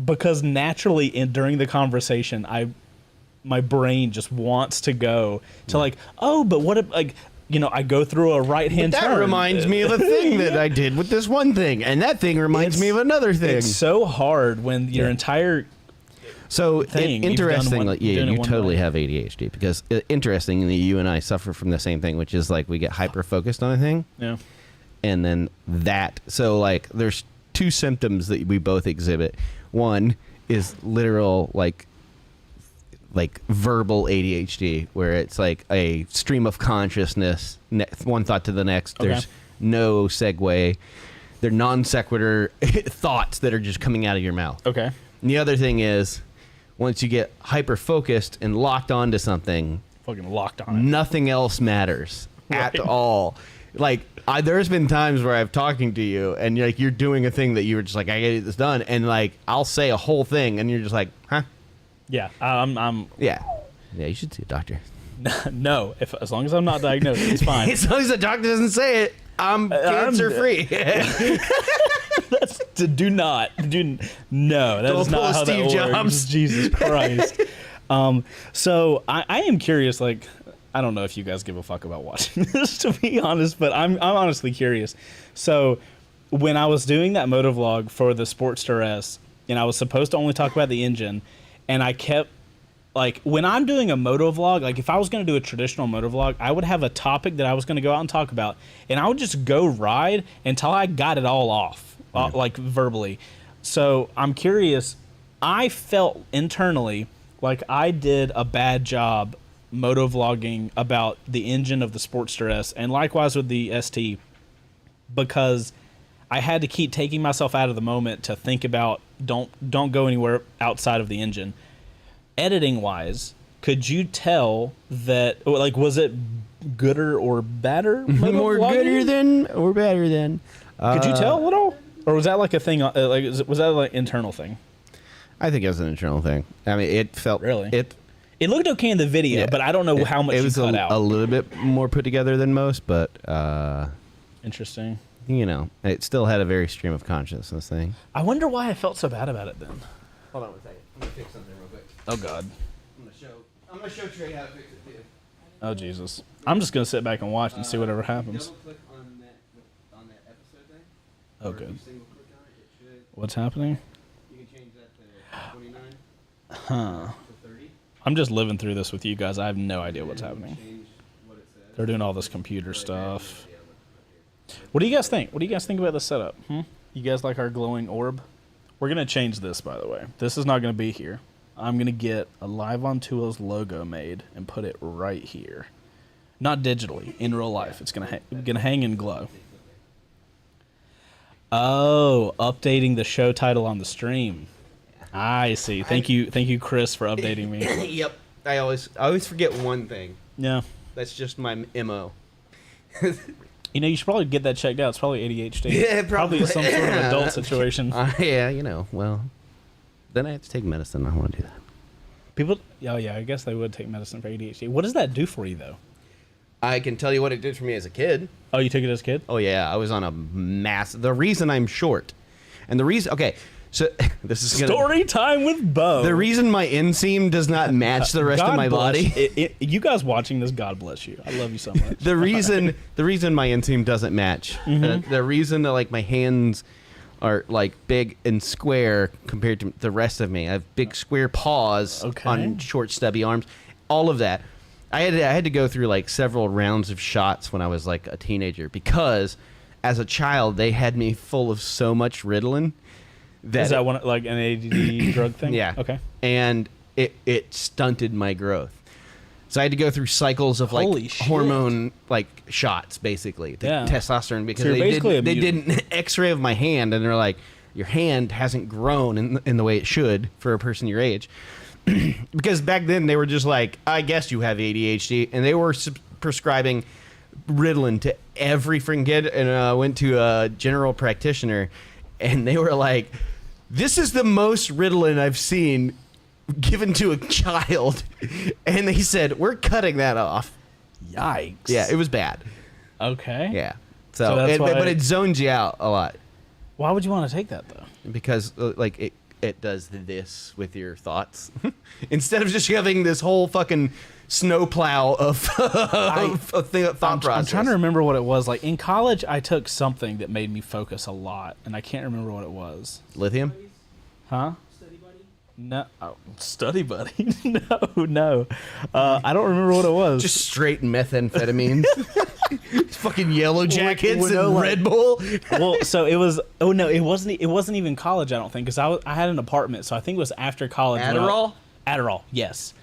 Because naturally during the conversation, my brain just wants to go to like, oh, but what if like, I go through a right-hand turn. That reminds me of a thing that I did with this one thing, and that thing reminds me of another thing. It's so hard when your entire thing. Interestingly, you one totally way. have ADHD because interestingly, you and I suffer from the same thing, which is like we get hyper focused on a thing, and then that. So like, there's two symptoms that we both exhibit. One is literal like verbal ADHD, where it's like a stream of consciousness, one thought to the next. Okay. There's no segue. They're non sequitur thoughts that are just coming out of your mouth. Okay. And the other thing is, once you get hyper focused and locked onto something, Fucking locked on it. nothing else matters at Right. all. Like there's been times where I'm talking to you and you're doing a thing that you were just like, I gotta get this done, and like I'll say a whole thing and you're just like, huh? Yeah, I'm Yeah, you should see a doctor. no. As long as I'm not diagnosed, it's fine. As long as the doctor doesn't say it, I'm cancer free. That's do not do no. That Don't is pull not a how Steve that Jobs. works. Jesus Christ. So I am curious. Like, I don't know if you guys give a fuck about watching this, to be honest, but I'm honestly curious. So when I was doing that motovlog for the Sportster S, and I was supposed to only talk about the engine, and I kept like when I'm doing a motovlog, like if I was going to do a traditional motovlog, I would have a topic that I was going to go out and talk about, and I would just go ride until I got it all off, like verbally. So I'm curious. I felt internally like I did a bad job motovlogging about the engine of the Sportster S, and likewise with the ST, because I had to keep taking myself out of the moment to think about don't go anywhere outside of the engine. Editing wise, Could you tell that, like, was it gooder or badder? More gooder than or better than. Could you tell at all? Or was that like a thing, was that like internal thing? I think it was an internal thing. I mean, it felt... Really? It looked okay in the video, but I don't know how much it you was cut out. a little bit more put together than most, but... Interesting. You know, it still had a very stream of consciousness thing. I wonder why I felt so bad about it then. Hold on one second. I'm going to fix something real quick. Oh, God. I'm going to show Trey how to fix it, too. Oh, Jesus. I'm just going to sit back and watch and see whatever happens. Double-click on that episode thing. Oh, Or if good. you single-click on it, it should... What's happening? You can change that to 29. Huh. To 30. I'm just living through this with you guys. I have no idea what's happening. Change what it says. They're doing all this computer stuff. What do you guys think? What do you guys think about the setup? You guys like our glowing orb? We're going to change this, by the way. This is not going to be here. I'm going to get a Live Ontwowheels logo made and put it right here. Not digitally, in real life. It's going to hang and glow. Oh, updating the show title on the stream. I see. Thank you, Chris, for updating me. Yep. I always forget one thing. Yeah. That's just my MO. You know, you should probably get that checked out. It's probably ADHD. Yeah, probably. Some sort of adult situation. Yeah, you know, well, then I have to take medicine. I don't want to do that. People, oh yeah, I guess they would take medicine for ADHD. What does that do for you, though? I can tell you what it did for me as a kid. Oh, you took it as a kid? Oh, yeah. I was on a the reason I'm short, and the reason, okay, so this is Story time with Bo. The reason my inseam does not match the rest of my body. You guys watching this, God bless you. I love you so much. the reason my inseam doesn't match. The reason that, like, my hands are like big and square compared to the rest of me. I have big square paws on short stubby arms. All of that. I had to go through like several rounds of shots when I was like a teenager because as a child they had me full of so much Ritalin. Is that one like an ADD drug thing? Yeah. Okay. And it stunted my growth. So I had to go through cycles of Holy like shit. hormone like shots basically, testosterone, because So you're they did an X-ray of my hand and they're like, your hand hasn't grown in the way it should for a person your age. Because back then they were just like, I guess you have ADHD, and they were prescribing Ritalin to every freaking kid. And I went to a general practitioner, and they were like, this is the most Ritalin I've seen given to a child. And they said, we're cutting that off. Yikes. Yeah, it was bad. Okay. Yeah. So that's why, but it zones you out a lot. Why would you want to take that, though? Because like it does this with your thoughts. Instead of just having this whole fucking snowplow of thought process. I'm trying to remember what it was. Like in college, I took something that made me focus a lot, and I can't remember what it was. Lithium? Huh? No, study buddy. No. I don't remember what it was. Just straight methamphetamines. Fucking Yellow Jackets Well, no, and like- Red Bull. Well, so it was. Oh no, it wasn't. It wasn't even college. I don't think, because I had an apartment. So I think it was after college. Adderall? Adderall. Yes.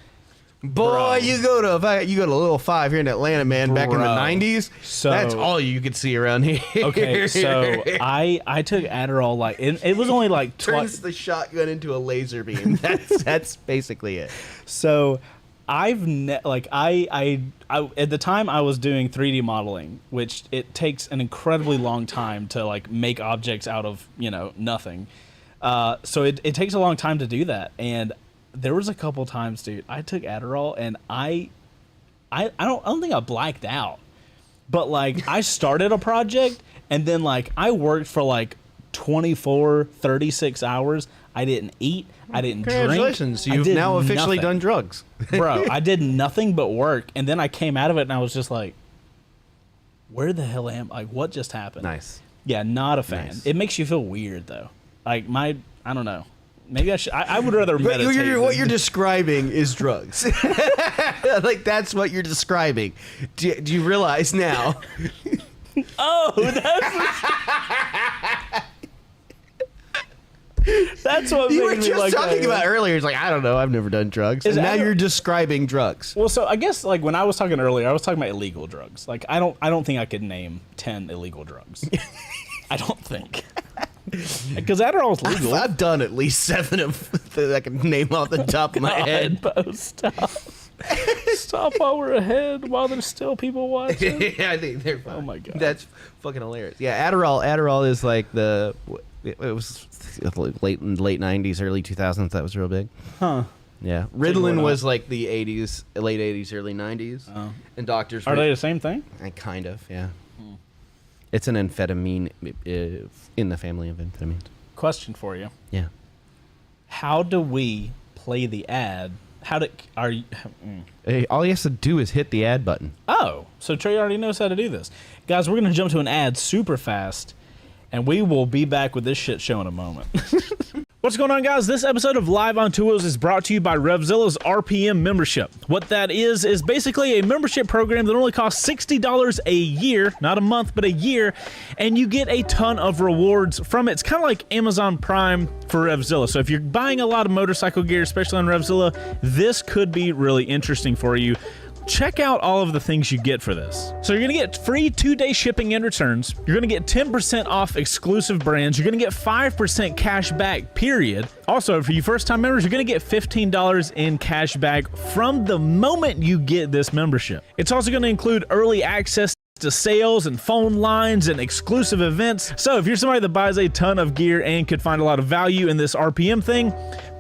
Boy, Bro. you go to Little Five here in Atlanta, man. Back in the Bro. *90s, So- that's all you could see around here. Okay, so I took Adderall like it was only like turns the shotgun into a laser beam. That's basically it. So I've I at the time I was doing 3D modeling, which it takes an incredibly long time to like make objects out of nothing. So it takes a long time to do that, and there was a couple times, dude, I took Adderall and I don't think I blacked out, but like I started a project and then like I worked for like 24, 36 hours. I didn't eat. I didn't drink. Congratulations, I you've did now officially nothing. done drugs. Bro, I did nothing but work, and then I came out of it and I was just like, where the hell am I? Like, what just happened? Nice. Yeah, not a fan. Nice. It makes you feel weird though. Like I don't know. Maybe I should. I would rather But meditate. what you're describing is drugs. Like, that's what you're describing. Do you realize now? Oh, that's what You were made me just like talking that. about earlier. It's like, I don't know. I've never done drugs. Is And now that- you're describing drugs. Well, so I guess like when I was talking earlier, I was talking about illegal drugs. Like I don't think I could name 10 illegal drugs. I don't think. Because Adderall's legal. I've done at least 7 of that I can name off the top of my head. Bo, stop. Stop while we're ahead, while there's still people watching. Yeah, I think they're fine. Oh my God. That's fucking hilarious. Yeah, Adderall is like it was late 90s, early 2000s. That was real big. Huh. Yeah, Ritalin was like the 80s, late 80s, early 90s. Oh. And doctors Are they the same thing? kind of, yeah. It's an amphetamine in the family of amphetamines. Question for you. Yeah. How do we play the ad? Hey, all he has to do is hit the ad button. Oh, so Trey already knows how to do this. Guys, we're going to jump to an ad super fast, and we will be back with this shit show in a moment. What's going on, guys? This episode of Live on Two Wheels is brought to you by Revzilla's RPM membership. What that is basically a membership program that only costs $60 a year, not a month, but a year, and you get a ton of rewards from it. It's kind of like Amazon Prime for Revzilla. So if you're buying a lot of motorcycle gear, especially on Revzilla, this could be really interesting for you. Check out all of the things you get for this. So you're going to get free 2-day shipping and returns. You're going to get 10% off exclusive brands. You're going to get 5% cash back, period. Also, for you first-time members, you're going to get $15 in cash back from the moment you get this membership. It's also going to include early access to sales and phone lines and exclusive events. So if you're somebody that buys a ton of gear and could find a lot of value in this RPM thing,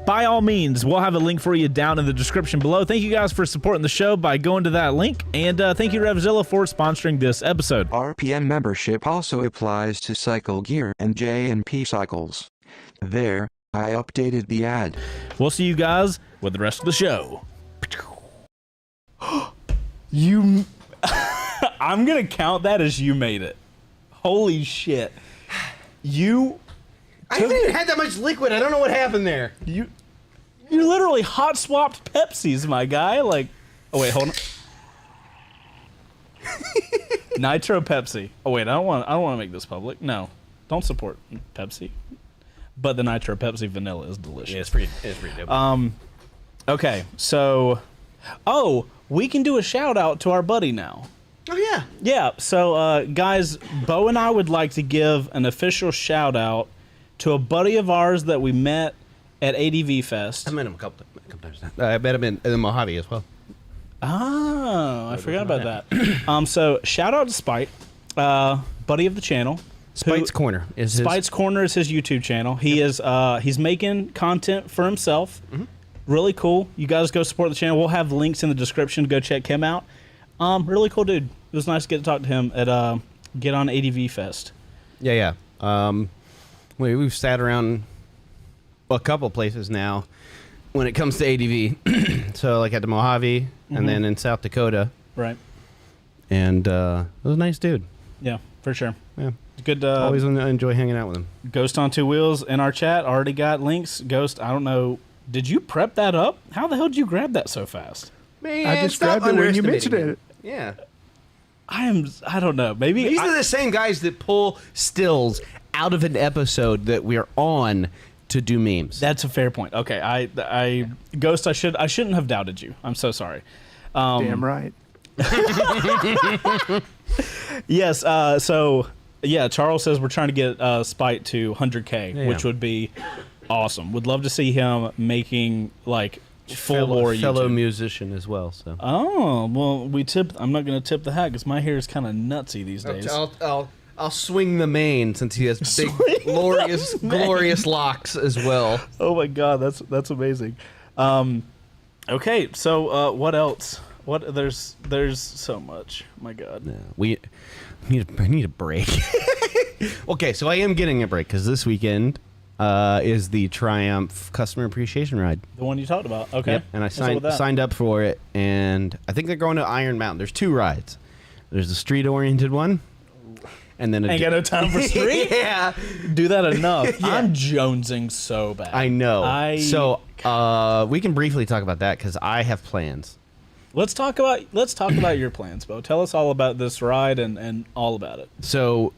by all means, we'll have a link for you down in the description below. Thank you guys for supporting the show by going to that link. And thank you, Revzilla, for sponsoring this episode. RPM membership also applies to cycle gear and J&P cycles. There, I updated the ad. We'll see you guys with the rest of the show. You... I'm going to count that as you made it. Holy shit. I haven't even had that much liquid. I don't know what happened there. You literally hot swapped Pepsis, my guy. Like, oh wait, hold on. Nitro Pepsi. Oh wait, I don't want to make this public. No, don't support Pepsi. But the Nitro Pepsi vanilla is delicious. Yeah, it's pretty dope. Okay, so, we can do a shout out to our buddy now. Oh yeah. Yeah. So, guys, Bo and I would like to give an official shout out to a buddy of ours that we met at ADV Fest. I met him a couple times now. I met him in the Mojave as well. Oh, I forgot about that. So shout out to Spite, buddy of the channel. Spite's Corner is Spite's Corner is his YouTube channel. He is he's making content for himself. Mm-hmm. Really cool. You guys go support the channel. We'll have links in the description to go check him out. Really cool dude. It was nice to get to talk to him at Get On ADV Fest. Yeah. We've sat around a couple places now when it comes to ADV. So like at the Mojave and then in South Dakota. Right. And it was a nice dude. Yeah, for sure. Yeah. Good. Always enjoy hanging out with him. Ghost on Two Wheels in our chat already got links. Ghost, I don't know. Did you prep that up? How the hell did you grab that so fast? Man, I just grabbed it when you mentioned it. Yeah. I don't know. Maybe These are the same guys that pull stills out of an episode that we're on to do memes. That's a fair point. Okay, I Ghost, I shouldn't have doubted you. I'm so sorry. Damn right. Yes. So yeah, Charles says we're trying to get Spite to 100K, Yeah. which would be awesome. Would love to see him making like full war fellow YouTube. musician as well. So Oh well, I'm not gonna tip the hat because my hair is kind of nutsy these days. I'll swing the mane since he has big, glorious locks as well. Oh my god, that's amazing. Okay, so what else? There's so much. My god. No, we need a break. Okay, so I am getting a break because this weekend is the Triumph Customer Appreciation Ride. The one you talked about. Okay. Yep, and I What's up with that? signed up for it, and I think they're going to Iron Mountain. There's 2 rides. There's the street-oriented one, and then Ain't got no time for street. Yeah, Do that enough. I'm jonesing so bad. I know. So we can briefly talk about that because I have plans. let's talk about your plans, Bo. Tell us all about this ride and all about it. So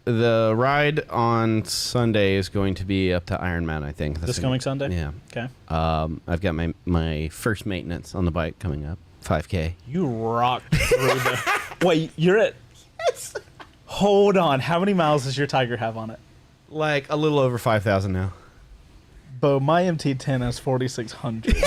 the ride on Sunday is going to be up to Iron Mountain, I think. This coming Sunday? Yeah. Okay. I've got my first maintenance on the bike coming up, 5K. You rocked through the. Wait, you're at. Hold on. How many miles does your Tiger have on it? Like a little over 5,000 now. Bo, my MT10 has 4,600.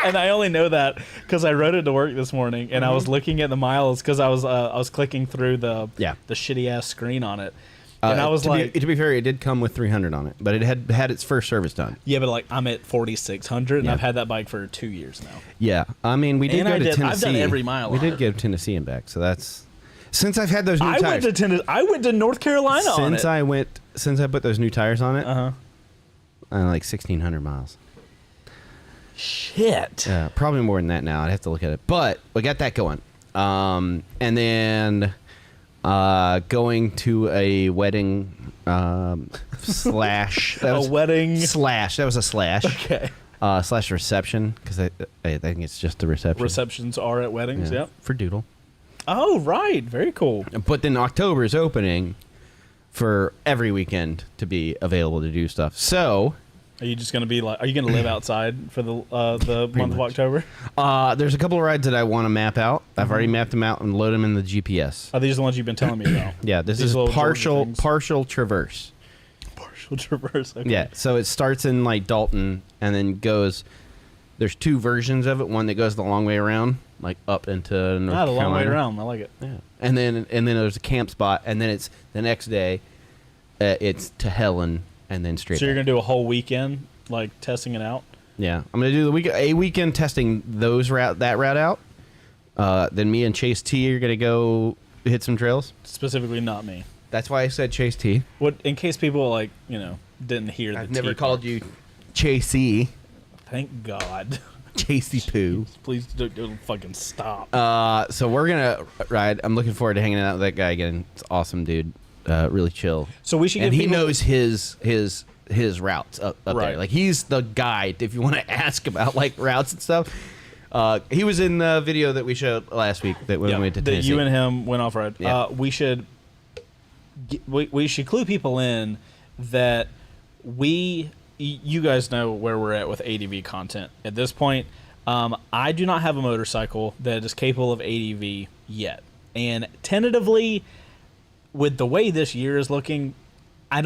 And I only know that because I rode it to work this morning, and I was looking at the miles because I was clicking through the shitty ass screen on it, and I was like, to be fair, it did come with 300 on it, but it had its first service done. yeah, but like I'm at 4,600, and I've had that bike for 2 years now. Yeah, I mean, we did go to Tennessee. I've done every mile. We did go to Tennessee and back, so that's since I've had those new I tires. I went to North Carolina on it. Since I put those new tires on it. Uh-huh. Like 1,600 miles. Shit. Probably more than that now. I'd have to look at it. But we got that going. And then going to a wedding slash. That was, wedding. Slash. That was a slash. Okay. Slash reception, because I think it's just a reception. Receptions are at weddings, yep. For Doodle. Oh, right. Very cool. But then October is opening for every weekend to be available to do stuff. So, are you just going to be like? Are you going to live outside for the month of October? There's a couple of rides that I want to map out. I've already mapped them out and load them in the GPS. Are these the ones you've been telling me about? Yeah, this is partial traverse. Partial traverse. Okay. Yeah, so it starts in like Dalton and then goes. There's two versions of it. One that goes the long way around, like up into North Carolina. The long way around. I like it. Yeah, and then there's a camp spot, and then it's the next day. It's to Helen, and then straight. So you're back. gonna do a whole weekend like testing it out. Yeah, I'm gonna do a weekend testing that route out. Then me and Chase T are gonna go hit some trails. Specifically, not me. That's why I said Chase T. What in case people didn't hear I've the never T called part. you Chasey. Thank God. Chasey Poo. Please don't fucking stop. So we're gonna ride. I'm looking forward to hanging out with that guy again. It's awesome, dude. Really chill. So we should. And give he people... knows his routes up right there. Like he's the guide if you want to ask about like routes and stuff. He was in the video that we showed last week that when we went to Tennessee. You and him went off road. Yeah. We should clue people in that you guys know where we're at with ADV content at this point. I do not have a motorcycle that is capable of ADV yet, and tentatively, with the way this year is looking, I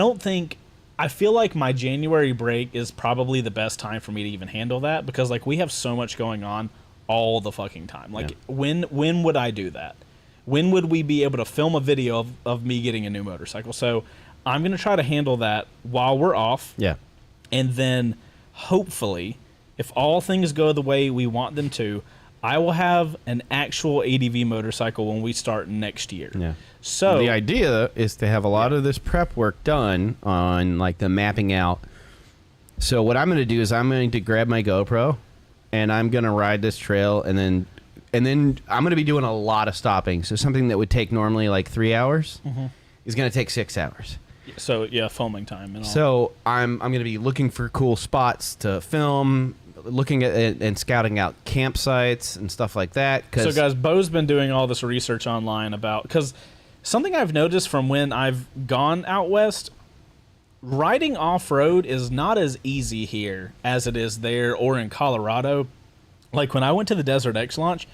feel like my January break is probably the best time for me to even handle that, because like we have so much going on all the fucking time. Like when would I do that? When would we be able to film a video of me getting a new motorcycle? So I'm going to try to handle that while we're off. Yeah. And then hopefully, if all things go the way we want them to, I will have an actual ADV motorcycle when we start next year. Yeah. So the idea is to have a lot of this prep work done on like the mapping out. So what I'm going to do is I'm going to grab my GoPro and I'm going to ride this trail, and then I'm going to be doing a lot of stopping. So something that would take normally like 3 hours is going to take 6 hours. So yeah, filming time and all. So I'm going to be looking for cool spots to film, looking at and scouting out campsites and stuff like that. So guys, Bo's been doing all this research online about, because something I've noticed from when I've gone out west, riding off-road is not as easy here as it is there or in Colorado. Like when I went to the Desert X launch,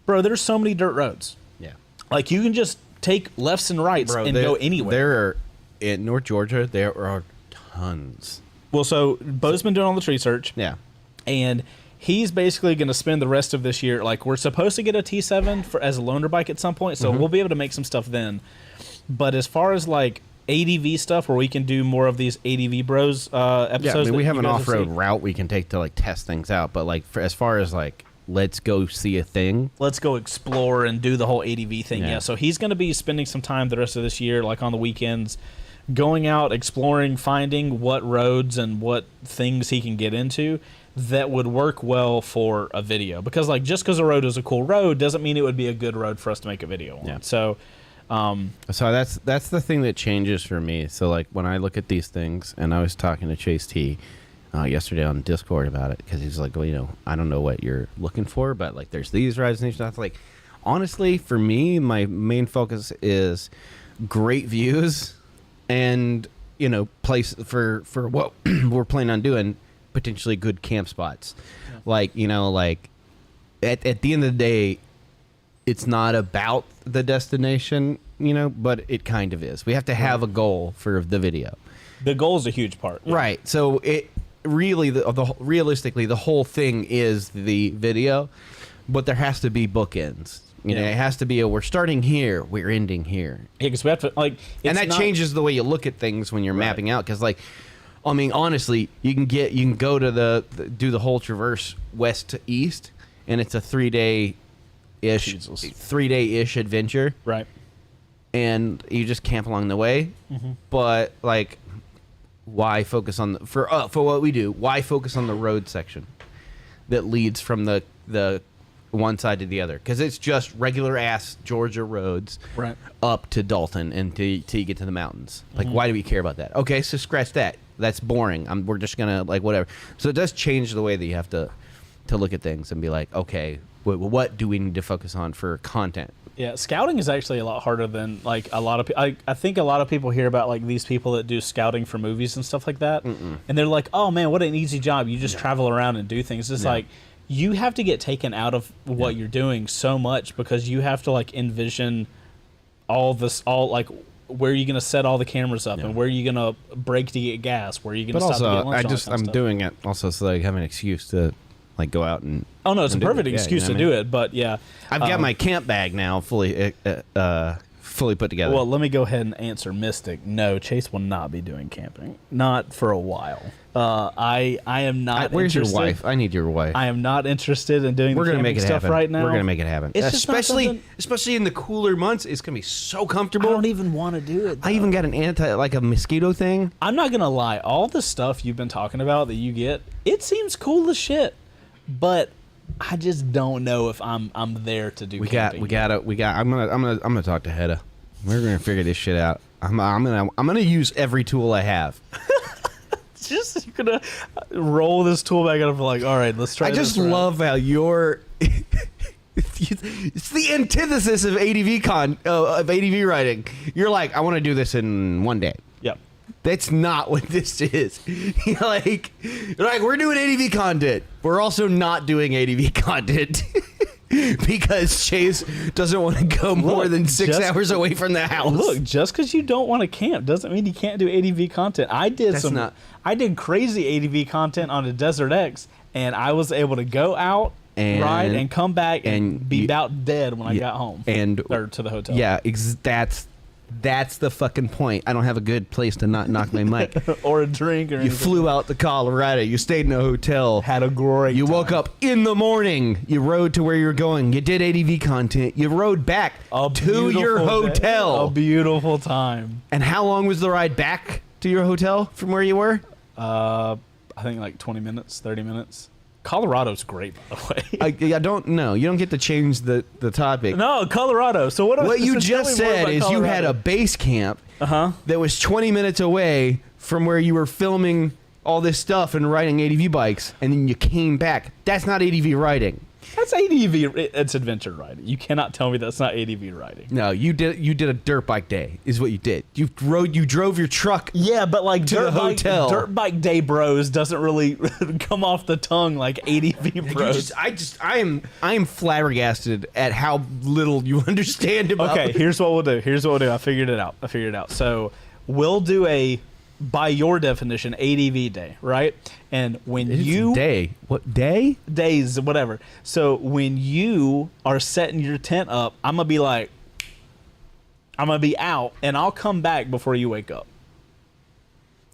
bro, there's so many dirt roads. Yeah. Like you can just take lefts and rights and go anywhere. There are, in North Georgia, there are tons. Well, so Bo's been doing all this research. Yeah. And he's basically going to spend the rest of this year, like we're supposed to get a T7 as a loaner bike at some point, so we'll be able to make some stuff then. But as far as like ADV stuff, where we can do more of these ADV Bros episodes. Yeah, I mean, we have an off-road seen. route we can take to like test things out, but like as far as like let's go see a thing, let's go explore and do the whole ADV thing. Yeah. So he's going to be spending some time the rest of this year, like on the weekends, going out, exploring, finding what roads and what things he can get into that would work well for a video. Because like just because a road is a cool road doesn't mean it would be a good road for us to make a video on. Yeah. So that's the thing that changes for me. So like when I look at these things, and I was talking to Chase T yesterday on Discord about it, because he's like, well, I don't know what you're looking for, but like there's these rides and these stuff. Like honestly, for me, my main focus is great views and place for what we're planning on doing, potentially good camp spots. Yeah. Like at the end of the day, it's not about the destination, but it kind of is. We have to have a goal for the video. The goal is a huge part. Yeah. Right. So really, realistically, the whole thing is the video, but there has to be bookends. You know, it has to be we're starting here, we're ending here. Yeah, because we have to And that changes the way you look at things when you're mapping out. Because, like, I mean, honestly, you can go to do the whole traverse west to east, and it's a 3-day-ish adventure. Right. And you just camp along the way. Mm-hmm. But, like, why focus on for what we do? Why focus on the road section that leads from the one side to the other? Because it's just regular ass Georgia roads up to Dalton and till you get to the mountains. Like, why do we care about that? Okay, so scratch that. That's boring. We're just gonna, like, whatever. So it does change the way that you have to look at things and be like, okay, what do we need to focus on for content? Yeah, scouting is actually a lot harder than, like, a lot of people. I think a lot of people hear about, like, these people that do scouting for movies and stuff like that, and they're like, oh man, what an easy job. You just travel around and do things. It's like, you have to get taken out of what you're doing so much, because you have to, like, envision all like, where are you going to set all the cameras up, and where are you going to brake to get gas, where are you going to stop to get lunch. I'm doing it also so that I have an excuse to, like, go out and it's a perfect excuse to do it, but I've got my camp bag now fully put together. Well, let me go ahead and answer Mystic. No, Chase will not be doing camping, not for a while. I am not. Where's interested. your wife? I need your wife. I am not interested in doing. We're the gonna make it stuff happen right now. We're gonna make it happen. It's just not something- especially in the cooler months, it's gonna be so comfortable. I don't even want to do it, though. I even got an a mosquito thing. I'm not gonna lie. All the stuff you've been talking about that you get, it seems cool as shit, but I just don't know if I'm there to do. Camping. I'm gonna talk to Hedda. We're gonna figure this shit out. I'm gonna use every tool I have. Just you're gonna roll this tool back up, like, all right, let's try. I just love how you're. It's the antithesis of ADV writing. You're like, I want to do this in one day. Yep. That's not what this is. You're like, we're doing ADV content. We're also not doing ADV content. Because Chase doesn't want to go more than 6 hours away from the house. Look, just because you don't want to camp doesn't mean you can't do ADV content. I did crazy ADV content on a Desert X, and I was able to go out, ride, and come back and be about dead when I got home or to the hotel. Yeah, that's the fucking point. I don't have a good place to not knock my mic or a drink. Or you flew out to Colorado. You stayed in a hotel. Had a great. You time. woke up in the morning. You rode to where you're going. You did ADV content. You rode back to your hotel. A beautiful time. And how long was the ride back to your hotel from where you were? I think like 20 minutes, 30 minutes. Colorado's great, by the way. I don't know. You don't get to change the topic. No, Colorado. So what you just said is you had a base camp that was 20 minutes away from where you were filming all this stuff and riding ADV bikes, and then you came back. That's not ADV riding. That's ADV. It's adventure riding. You cannot tell me that's not ADV riding. No, you did a dirt bike day is what you did. You drove your truck. Yeah, but like to the hotel. Dirt bike day bros doesn't really come off the tongue like ADV bros. I am flabbergasted at how little you understand about. Okay, here's what we'll do. I figured it out. So we'll do a, by your definition, ADV day, right? And when what day? Days, whatever. So when you are setting your tent up, I'm gonna be out, and I'll come back before you wake up.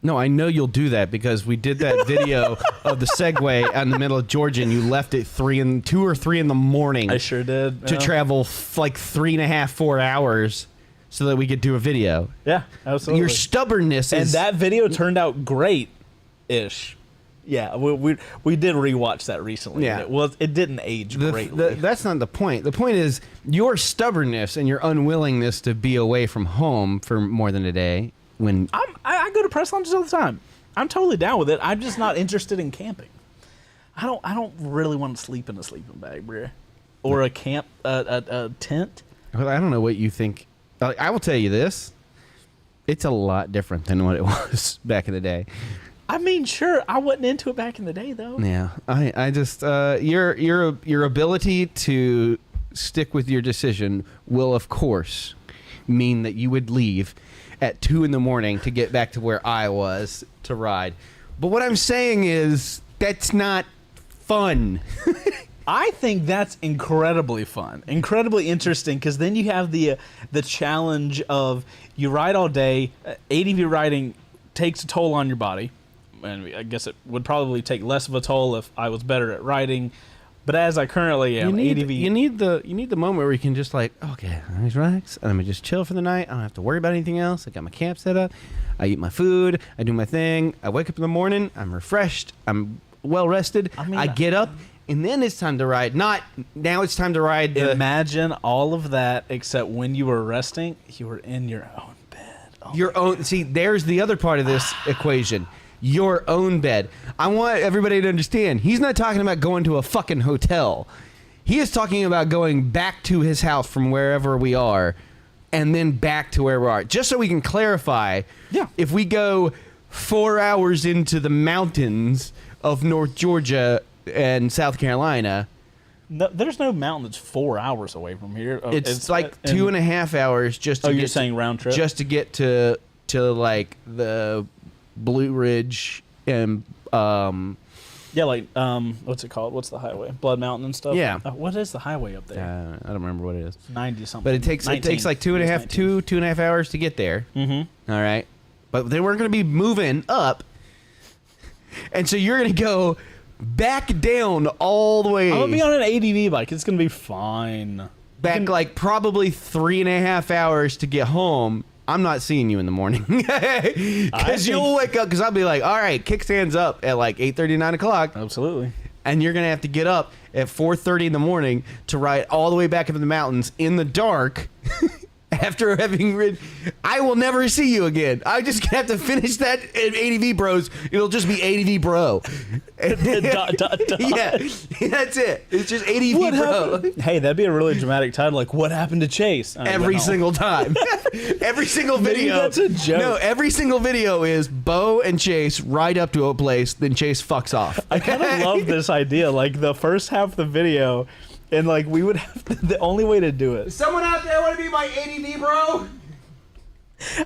No, I know you'll do that because we did that video of the Segway out in the middle of Georgia, and you left at 2 or 3 in the morning. I sure did. To travel like 3.5-4 hours. So that we could do a video. Yeah, absolutely. Your stubbornness and that video turned out great-ish. Yeah, we did rewatch that recently. Yeah, it didn't age greatly. That's not the point. The point is your stubbornness and your unwillingness to be away from home for more than a day. When I go to press lunches all the time. I'm totally down with it. I'm just not interested in camping. I don't really want to sleep in a sleeping bag, bro, or a tent. Well, I don't know what you think. I will tell you this. It's a lot different than what it was back in the day. I mean, sure, I wasn't into it back in the day, though. Yeah, I just your ability to stick with your decision will, of course, mean that you would leave at 2 in the morning to get back to where I was to ride. But what I'm saying is that's not fun. I think that's incredibly fun, incredibly interesting, because then you have the challenge of you ride all day. ADV riding takes a toll on your body, and I guess it would probably take less of a toll if I was better at riding. But as I currently am, ADV. You need the moment where you can just like, okay, I'm just relax. I'm gonna just chill for the night. I don't have to worry about anything else. I got my camp set up. I eat my food. I do my thing. I wake up in the morning. I'm refreshed. I'm well rested. I get up, and then it's time to ride. Not now. It's time to ride. Imagine all of that, except when you were resting, you were in your own bed. Oh your own. See, there's the other part of this equation. Your own bed. I want everybody to understand. He's not talking about going to a fucking hotel. He is talking about going back to his house from wherever we are, and then back to where we are. Just so we can clarify. Yeah. If we go 4 hours into the mountains of North Georgia and South Carolina, No, there's no mountain that's 4 hours away from here. it's like 2.5 hours just to Oh, get you're saying round trip? just to get to like the Blue Ridge and Yeah, like what's it called? What's the highway? Blood Mountain and stuff. Yeah. What is the highway up there? I don't remember what it is. 90 something. But it takes like 2.5 hours to get there. Mm-hmm. All right. But then we're going to be moving up. And so you're going to go back down all the way. I'm gonna be on an ADV bike. It's gonna be fine. Back like probably 3.5 hours to get home. I'm not seeing you in the morning. Because you'll wake up, because I'll be like, all right, kickstand's up at like 8:30, 9 o'clock. Absolutely. And you're going to have to get up at 4:30 in the morning to ride all the way back into the mountains in the dark. After having ridden, I will never see you again. I just have to finish that ADV Bros. It'll just be ADV Bro. Yeah, that's it. It's just ADV What Bro. happened? Hey, that'd be a really dramatic title. Like, what happened to Chase? Every single time. Every single video. Maybe that's a joke. No, every single video is Bo and Chase ride up to a place, then Chase fucks off. I kind of love this idea. Like, the first half of the video, and like we would have the only way to do it. Someone out there want to be my ADV Bro?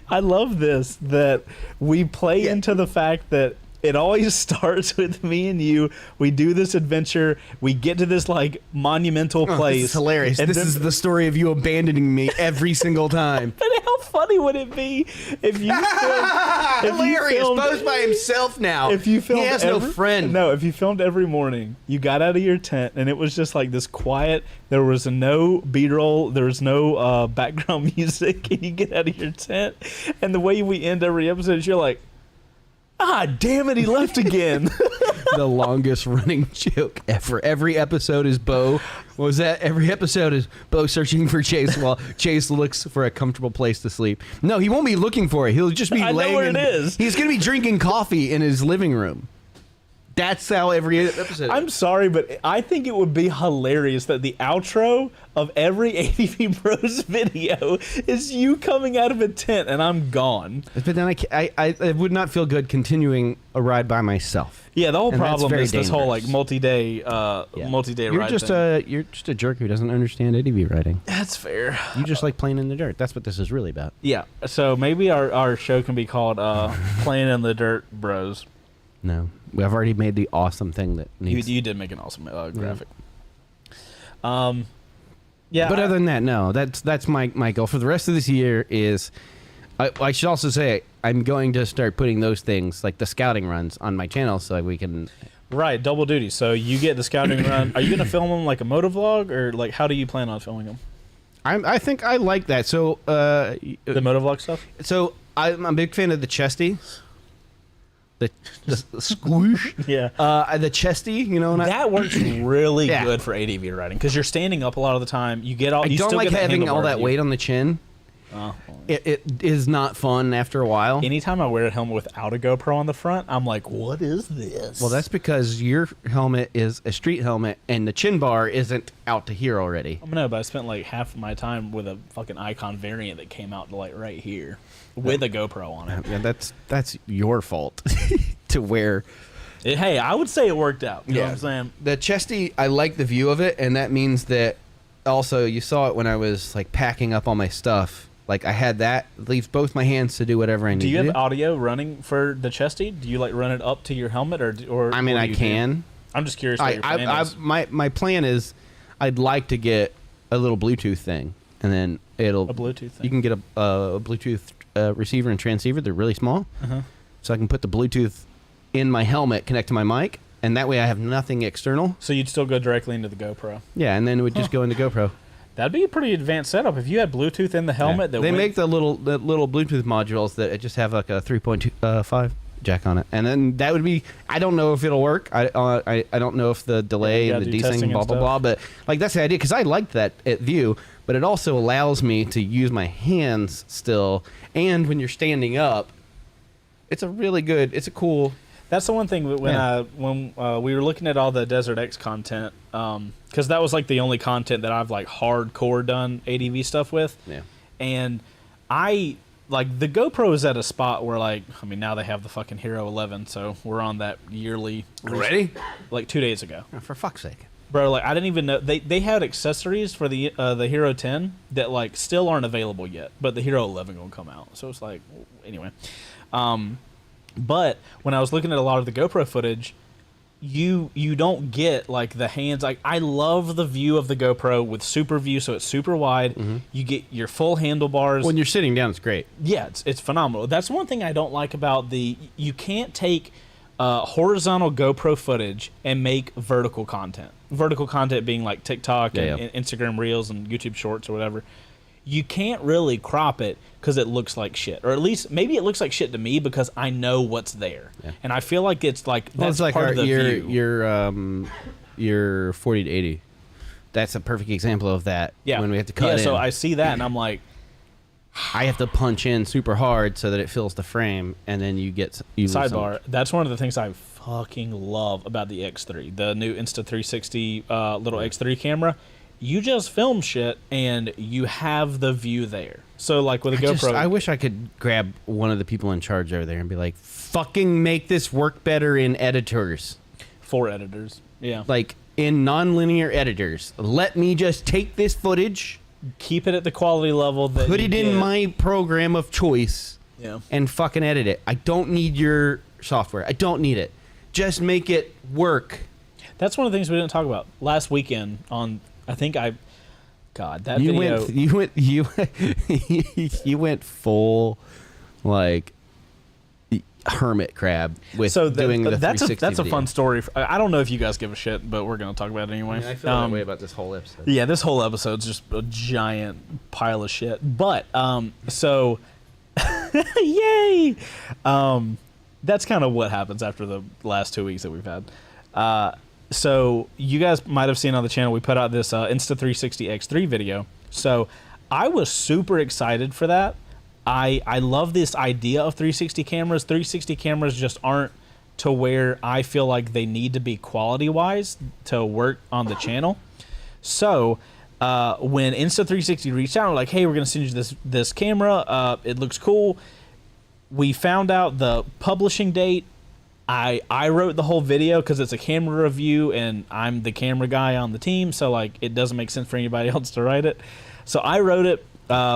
I love this, that we play into the fact that it always starts with me and you. We do this adventure. We get to this like monumental place. This is hilarious. This is the story of you abandoning me every single time. But how funny would it be if you filmed, Hilarious. Bo's by himself now. If you filmed he has no friend. No, if you filmed every morning, you got out of your tent and it was just like this quiet. There was no B-roll. There was no background music. And you get out of your tent, and the way we end every episode is you're like, ah, damn it, he left again. The longest running joke ever. Every episode is Bo. What was that? Every episode is Bo searching for Chase while Chase looks for a comfortable place to sleep. No, he won't be looking for it. He'll just be laying know where it is. He's going to be drinking coffee in his living room. That's how every episode I'm sorry, but I think it would be hilarious that the outro of every ADV Bros video is you coming out of a tent and I'm gone. But then I would not feel good continuing a ride by myself. Yeah, the whole And that's problem very is this whole like dangerous. multi-day You're ride just thing. you're just a jerk who doesn't understand ADV riding. That's fair. You just like playing in the dirt. That's what this is really about. Yeah, so maybe our show can be called Playing in the Dirt Bros. No, I've already made the awesome thing that needs. You did make an awesome graphic. Yeah, But other than that, no. That's my goal for the rest of this year. Is I should also say I'm going to start putting those things like the scouting runs on my channel so we can. right, double duty. So you get the scouting run. Are you going to film them like a motovlog, or like how do you plan on filming them? I think I like that. So The motovlog stuff. so I'm a big fan of the chesty. The squoosh. Yeah. The chesty, you know. That works really Yeah. good for ADV riding because you're standing up a lot of the time. You get all. I You don't still like get the having all handlebar that view. weight on the chin. Oh. It is not fun after a while. Anytime I wear a helmet without a GoPro on the front, I'm like, what is this? Well, that's because your helmet is a street helmet and the chin bar isn't out to here already. I know, but I spent like half of my time with a fucking Icon variant that came out to like right here with a GoPro on it. Yeah, that's your fault to wear. Hey, I would say it worked out. You know Yeah. what I'm saying? The chesty, I like the view of it, and that means that also you saw it when I was like packing up all my stuff Like I had that, it leaves both my hands to do whatever I need Do you to have do. audio running for the chesty? Do you like run it up to your helmet or I mean, what I do you can. do? I'm just curious what your plan is. My plan is, I'd like to get a little Bluetooth thing, and then it'll A Bluetooth thing. You can get a Bluetooth receiver and transceiver. They're really small, so I can put the Bluetooth in my helmet, connect to my mic, and that way I have nothing external. So you'd still go directly into the GoPro. Yeah, and then it would just go into GoPro. That'd be a pretty advanced setup if you had Bluetooth in the helmet. Yeah. That They went- make the little Bluetooth modules that just have like a 3.5 jack on it, and then that would be. I don't know if it'll work. I don't know if the delay Yeah, and the do testing desync, and blah blah stuff. blah. But like that's the idea because I liked that view, but it also allows me to use my hands still, and when you're standing up, it's a really good. It's a cool. That's the one thing when we were looking at all the Desert X content, because that was like the only content that I've like hardcore done ADV stuff with. Yeah. And I like the GoPro is at a spot where like I mean now they have the fucking Hero 11, so we're on that yearly. Ready? Like 2 days ago, For fuck's sake. bro. Like I didn't even know they had accessories for the Hero 10 that like still aren't available yet, but the Hero 11 gonna come out. So it's like anyway. But when I was looking at a lot of the GoPro footage, you don't get like the hands. Like I love the view of the GoPro with super view, so it's super wide. You get your full handlebars. When you're sitting down, it's great. Yeah, it's phenomenal. That's one thing I don't like about you can't take horizontal GoPro footage and make vertical content. Vertical content being like TikTok and Instagram Reels and YouTube Shorts or whatever. You can't really crop it because it looks like shit, or at least maybe it looks like shit to me because I know what's there, and I feel like it's like that's Well, it's like part of the view. your 40 to 80. That's a perfect example of that. Yeah, When we have to cut in. So I see that and I'm like, I have to punch in super hard so that it fills the frame, and then you lose some. sidebar. That's one of the things I fucking love about the X3, the new Insta360 little X3 camera. You just film shit and you have the view there. So like with a GoPro, I wish I could grab one of the people in charge over there and be like, fucking make this work better in editors. 4 editors. Yeah. Like in nonlinear editors. Let me just take this footage, Keep it at the quality level that put you it in get. my program of choice, Yeah. and fucking edit it. I don't need your software. I don't need it. Just make it work. That's one of the things we didn't talk about last weekend on. I think that You video. you went full like hermit crab with doing the that's 360 a video. fun story. I don't know if you guys give a shit, but we're gonna talk about it anyway. I feel that way about this whole episode. Yeah, this whole episode's just a giant pile of shit. But so yay! That's kind of what happens after the last 2 weeks that we've had. So you guys might have seen on the channel we put out this Insta360 X3 video. So I was super excited for that. I love this idea of 360 cameras. 360 cameras just aren't to where I feel like they need to be quality-wise to work on the channel. So when Insta360 reached out, we're like, hey, we're going to send you this camera. It looks cool. We found out the publishing date. I wrote the whole video because it's a camera review and I'm the camera guy on the team, so like it doesn't make sense for anybody else to write it. So I wrote it,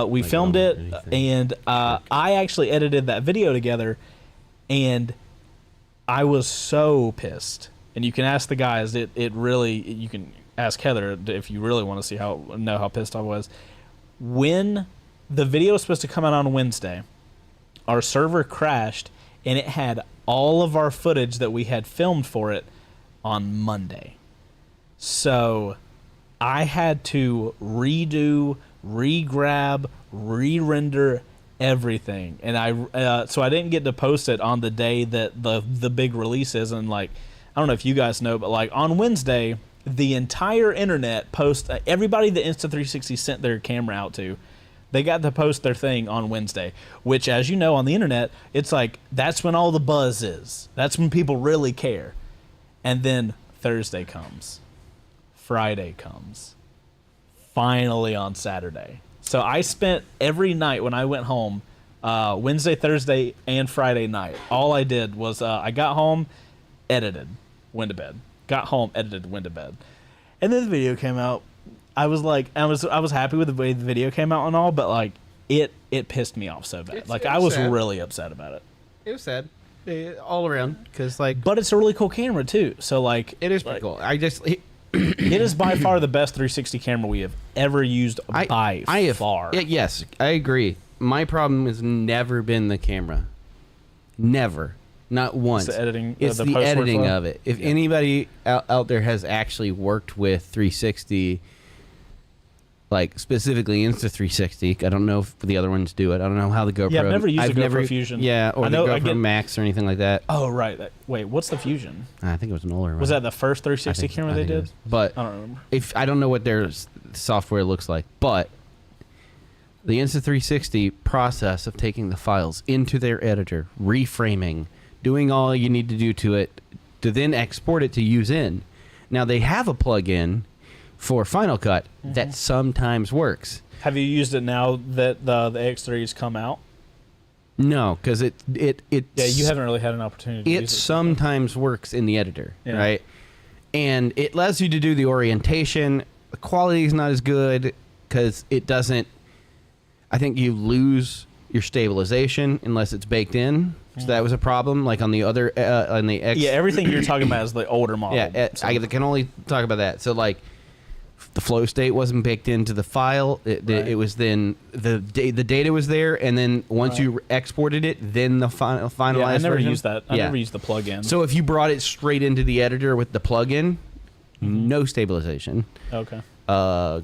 we filmed it, and I actually edited that video together, and I was so pissed. And you can ask the guys, you can ask Heather if you really want to see know how pissed I was. When the video was supposed to come out on Wednesday, our server crashed and it had all of our footage that we had filmed for it on Monday. So I had to redo, re-grab, re-render everything. And so I didn't get to post it on the day that the big release is. And like, I don't know if you guys know, but like on Wednesday, the entire internet everybody that Insta360 sent their camera out to, they got to post their thing on Wednesday, which, as you know, on the internet, it's like that's when all the buzz is. That's when people really care. And then Thursday comes. Friday comes. Finally on Saturday. So I spent every night when I went home, Wednesday, Thursday, and Friday night, all I did was I got home, edited, went to bed. Got home, edited, went to bed. And then the video came out. I was like, I was happy with the way the video came out and all, but like, it pissed me off so bad. It's- Like it I was was sad. really upset about it. It was sad, all around, because like But it's a really cool camera too. So like it is pretty cool. I just it is by far the best 360 camera we have ever used by have far. Yes, I agree. My problem has never been the camera, never, not once. the editing, It's the the post editing workflow? of it. If anybody out there has actually worked with 360. Like specifically Insta360. I don't know if the other ones do it. I don't know how the GoPro. Yeah, I've never used the GoPro Fusion. Yeah, or I know the I GoPro get- Max or anything like that. Oh right. Wait, what's the Fusion? I think it was an older one. Was that the first 360 camera they did? But I don't remember. if I don't know what their software looks like, but the Insta360 process of taking the files into their editor, reframing, doing all you need to do to it, to then export it to use in. Now they have a plug-in for Final Cut that sometimes works. Have you used it now that the X3's come out? No, because it Yeah, you haven't really had an opportunity to it use it. sometimes works in the editor, Yeah. right? And it allows you to do the orientation. The quality is not as good because it doesn't. I think you lose your stabilization unless it's baked in. So that was a problem. Like on the other, on the X. Yeah, everything you're talking about is the older model. Yeah, so- I can only talk about that. So like, the flow state wasn't baked into the file. It was then the data was there, and then once you exported it, then the finalized. Yeah, I never version. used that. I Yeah. never used the plug-in. So if you brought it straight into the editor with the plugin, no stabilization, okay.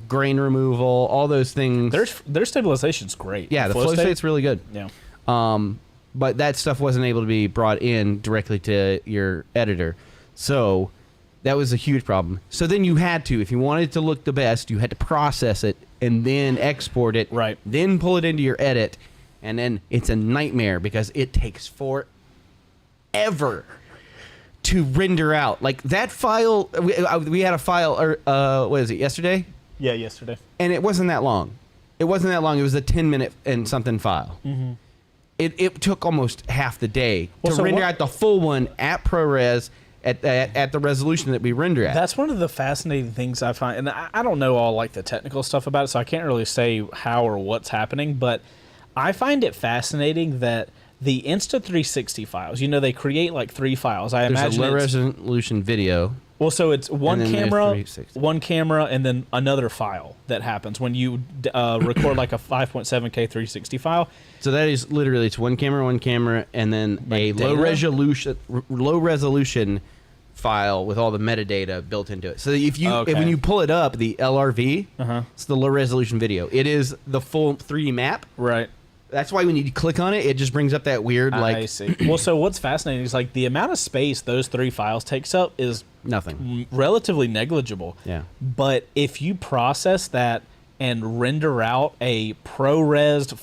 grain removal, all those things. Their stabilization's great. Yeah, the flow state's really good. Yeah. But that stuff wasn't able to be brought in directly to your editor. So that was a huge problem. So then you had to, if you wanted it to look the best, you had to process it and then export it. Right. Then pull it into your edit. And then it's a nightmare because it takes forever to render out. Like that file, we had a file, or what is it, yesterday? Yeah, yesterday. And it wasn't that long. It wasn't that long. It was a 10-minute and something file. Mm-hmm. It took almost half the day to so render what- out the full one at ProRes at the resolution that we render at. That's one of the fascinating things I find, and I don't know all like the technical stuff about it, so I can't really say how or what's happening, but I find it fascinating that the Insta360 files, they create like 3 files. I There's imagine a low it's- resolution video. Well, so it's one And then there's camera, 360. and then another file that happens when you record like a 5.7K 360 file. So that is literally, it's one camera, and then a data? low resolution file with all the metadata built into it. So if you Okay. when you pull it up, the LRV, it's the low resolution video. It is the full 3D map. Right. That's why when you click on it, it just brings up that weird I see. Well, so what's fascinating is like the amount of space those 3 files takes up is nothing. relatively negligible. Yeah. But if you process that and render out a ProRes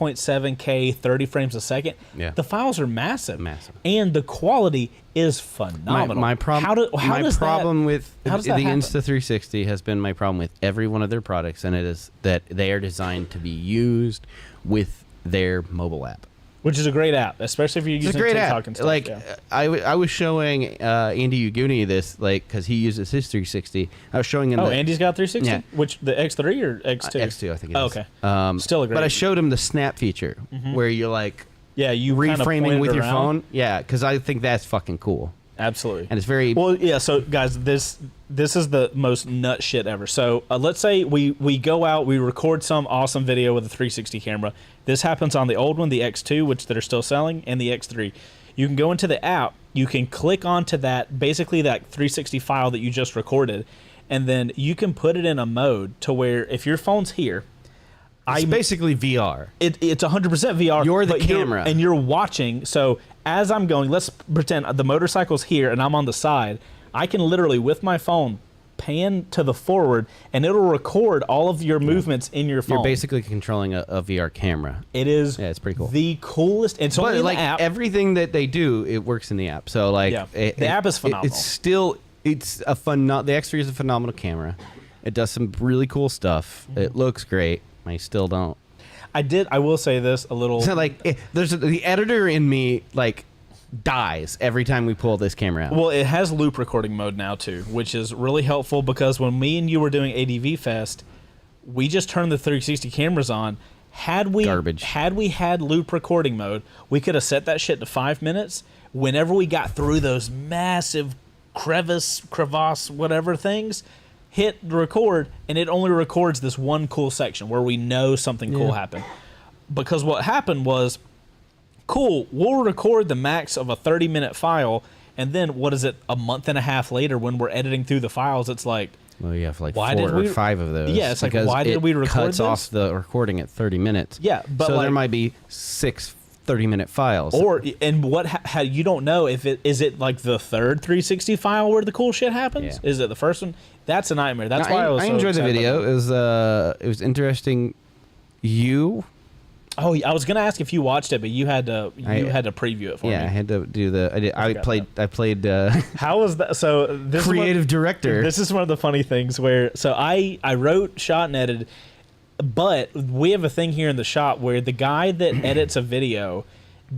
5.7K 30 frames a second, Yeah. the files are massive. Massive. And the quality is phenomenal. My problem. How does problem that, with how the does that happen? Insta360 has been my problem with every one of their products, and it is that they are designed to be used with their mobile app. Which is a great app, especially if you're It's using a great TikTok app. and stuff. Like yeah. I was showing Andy Uguni this, like, because he uses his 360. I was showing him. Oh, the, Andy's got 360? Yeah. Which, the X3 or X2? X2, I think it is. Oh, okay. Still a great. But I showed him the snap feature where you're like yeah, you kinda point reframing it with your around. phone. Yeah, because I think that's fucking cool, Absolutely. and it's very. Well, yeah. So, guys, this is the most nut shit ever. So, let's say we go out, we record some awesome video with a 360 camera. This happens on the old one, the X2, which they're still selling, and the X3. You can go into the app. You can click onto that, basically that 360 file that you just recorded, and then you can put it in a mode to where if your phone's here, it's basically VR. it's 100% VR. You're the but camera. and you're watching. So as I'm going, let's pretend the motorcycle's here and I'm on the side. I can literally, with my phone, pan to the forward, and it'll record all of your movements in your phone. You're basically controlling a VR camera. It is. Yeah, it's pretty cool. The coolest. It's only But in like the app. everything that they do, it works in the app. So like, Yeah. The app is phenomenal. It's still a fun. The X3 is a phenomenal camera. It does some really cool stuff. It looks great. I still don't. I will say this a little. So like, the editor in me like dies every time we pull this camera out. Well, it has loop recording mode now too, which is really helpful because when me and you were doing ADV Fest, we just turned the 360 cameras on. Garbage. Had we had loop recording mode, we could have set that shit to 5 minutes. Whenever we got through those massive crevasse, whatever things, hit record, and it only records this one cool section where we know something cool happened. Because what happened was, cool, we'll record the max of a 30-minute file, and then, what is it, a month and a half later when we're editing through the files, it's like, well, you have like why 4 did or we, 5 of those. Yeah, it's like, why did we record cuts this? off the recording at 30 minutes. Yeah, but so like, there might be 6 30-minute files. Or, and what, how, you don't know if is it like the third 360 file where the cool shit happens? Yeah. Is it the first one? That's a nightmare. That's No, why I was so enjoyed the excited video. about It was interesting. Oh, I was gonna ask if you watched it, but you had to preview it for me. Yeah, I had to do the. I played. How was that? So this creative director. This is one of the funny things where I wrote, shot, and edited, but we have a thing here in the shop where the guy that edits a video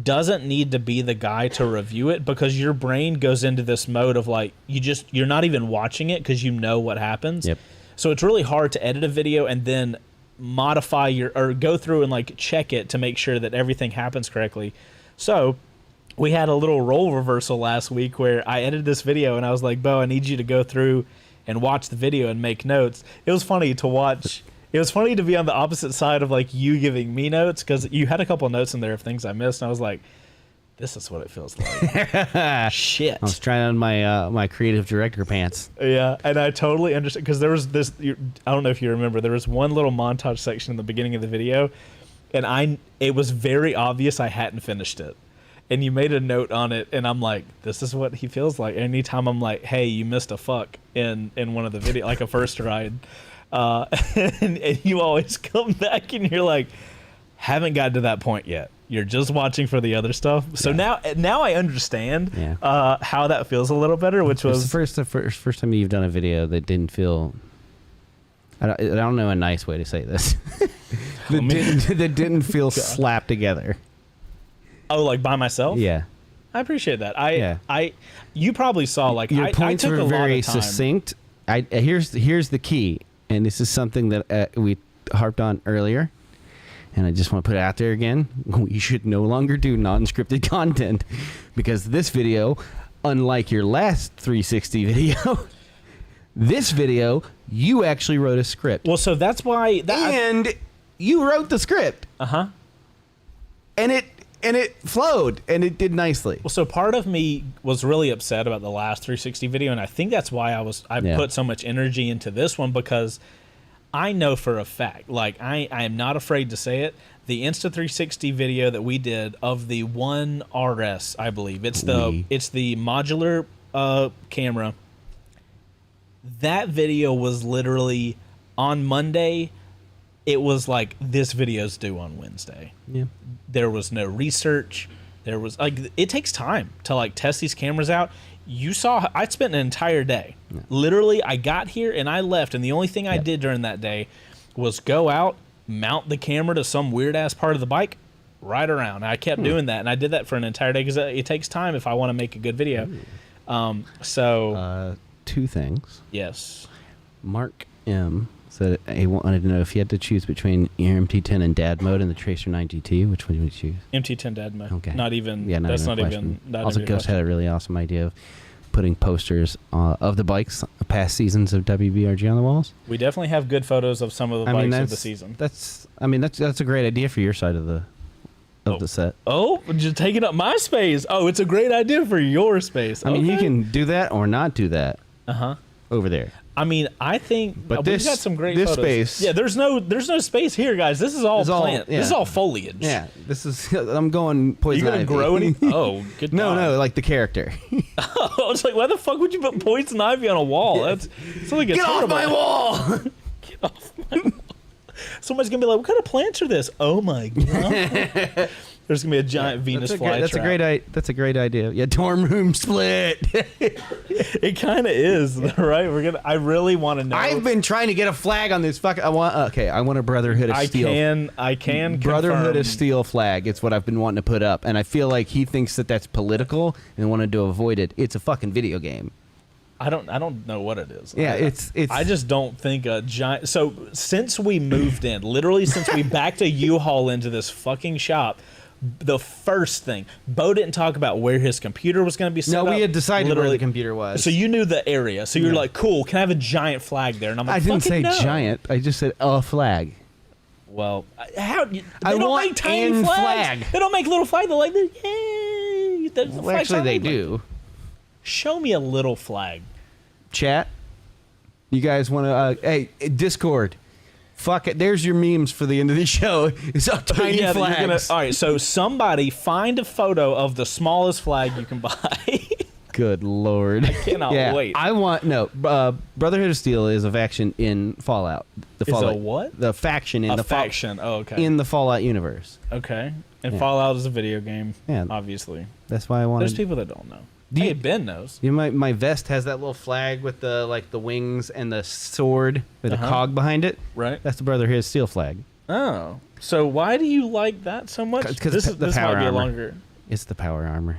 doesn't need to be the guy to review it, because your brain goes into this mode of like you're not even watching it because you know what happens. Yep. So it's really hard to edit a video and then modify or go through and like check it to make sure that everything happens correctly. So we had a little role reversal last week where I edited this video and I was like, Bo, I need you to go through and watch the video and make notes. It was funny to watch. It was funny to be on the opposite side of like you giving me notes, because you had a couple notes in there of things I missed, and I was like, this is what it feels like. Shit. I was trying on my my creative director pants. Yeah, and I totally understand, because there was this. I don't know if you remember. There was one little montage section in the beginning of the video, and it was very obvious I hadn't finished it. And you made a note on it, and I'm like, this is what he feels like. Anytime I'm like, hey, you missed a fuck in one of the video, like a first ride, and you always come back and you're like, haven't gotten to that point yet. You're just watching for the other stuff. So now I understand how that feels a little better, which was the first time you've done a video that didn't feel. I don't know a nice way to say this. that didn't feel slapped together. Oh, like by myself? Yeah. I appreciate that. You probably saw like your points I took were a lot very of time. succinct. Here's the key, and this is something that we harped on earlier. And I just want to put it out there again. We should no longer do non-scripted content, because this video, unlike your last 360 video, this video, you actually wrote a script. Well, so that's why... And you wrote the script. Uh-huh. And it flowed, and it did nicely. Well, so part of me was really upset about the last 360 video, and I think that's why I put so much energy into this one, because... I know for a fact, like I am not afraid to say it, the Insta360 video that we did of the One RS, I believe. It's the modular camera. That video was literally on Monday. It was like, this video's due on Wednesday. Yeah. There was no research. There was like, it takes time to like test these cameras out. You saw, I spent an entire day. Yeah. Literally, I got here and I left, and the only thing I did during that day was go out, mount the camera to some weird-ass part of the bike, ride around. I kept doing that, and I did that for an entire day, because it takes time if I want to make a good video. Two things. Yes. Mark M. said he wanted to know if you had to choose between your MT10 and dad mode and the Tracer 9 GT, which one would you choose? MT10 dad mode. Okay. Not even. Yeah, that's not even. Also, Ghost had a really awesome idea of putting posters of the bikes, past seasons of WBRG on the walls. We definitely have good photos of some of the bikes of the season. That's a great idea for your side of the set. Oh, just taking up my space. Oh, it's a great idea for your space. I mean, you can do that or not do that. Over there. I mean, I think but we've got some great photos. Space. Yeah, there's no space here, guys. This is all plant. This is all foliage. Yeah, this is. I'm going poison ivy. You gonna grow any? Oh, good. No, like the character. I was like, why the fuck would you put poison ivy on a wall? That's like Get off my wall! Get off my wall! Somebody's gonna be like, what kind of plants are this? Oh my god! There's gonna be a giant Venus flytrap. That's a great idea. Yeah, dorm room split. It kind of is, right? I really want to know. I've been trying to get a flag on this fuck. I want a Brotherhood of Steel. I can Brotherhood confirm. of Steel flag. It's what I've been wanting to put up, and I feel like he thinks that that's political and wanted to avoid it. It's a fucking video game. I don't know what it is. Yeah, it's. I just don't think a giant. So since we moved in, literally since we backed a U-Haul into this fucking shop, the first thing, Bo didn't talk about where his computer was going to be set up. No, we had decided where Literally. the computer was. So you knew the area. So you're like, cool. Can I have a giant flag there? And I'm like, I didn't say fucking no. giant. I just said a flag. Well, how? They I don't want make tiny an flags. flag. They don't make little flags. They're like, yay. The Well, flags actually, aren't they made like do. that. Show me a little flag. Chat. You guys want to? Hey, Discord. Fuck it. There's your memes for the end of the show. It's a tiny Yeah, flags. all right, so somebody find a photo of the smallest flag you can buy. Good lord. I cannot wait. I want Brotherhood of Steel is a faction in Fallout. The Is Fallout. a what? The faction in A the faction. Oh, okay. in the Fallout universe. Okay. And Yeah. Fallout is a video game, Yeah. obviously. That's why I wanted. There's people that don't know. Do you- Hey, Ben knows. You know, my vest has that little flag with the the wings and the sword with a cog behind it. Right. That's the Brotherhood of Steel flag. Oh. So why do you like that so much? 'Cause this the this power might be a armor. longer. It's the power armor.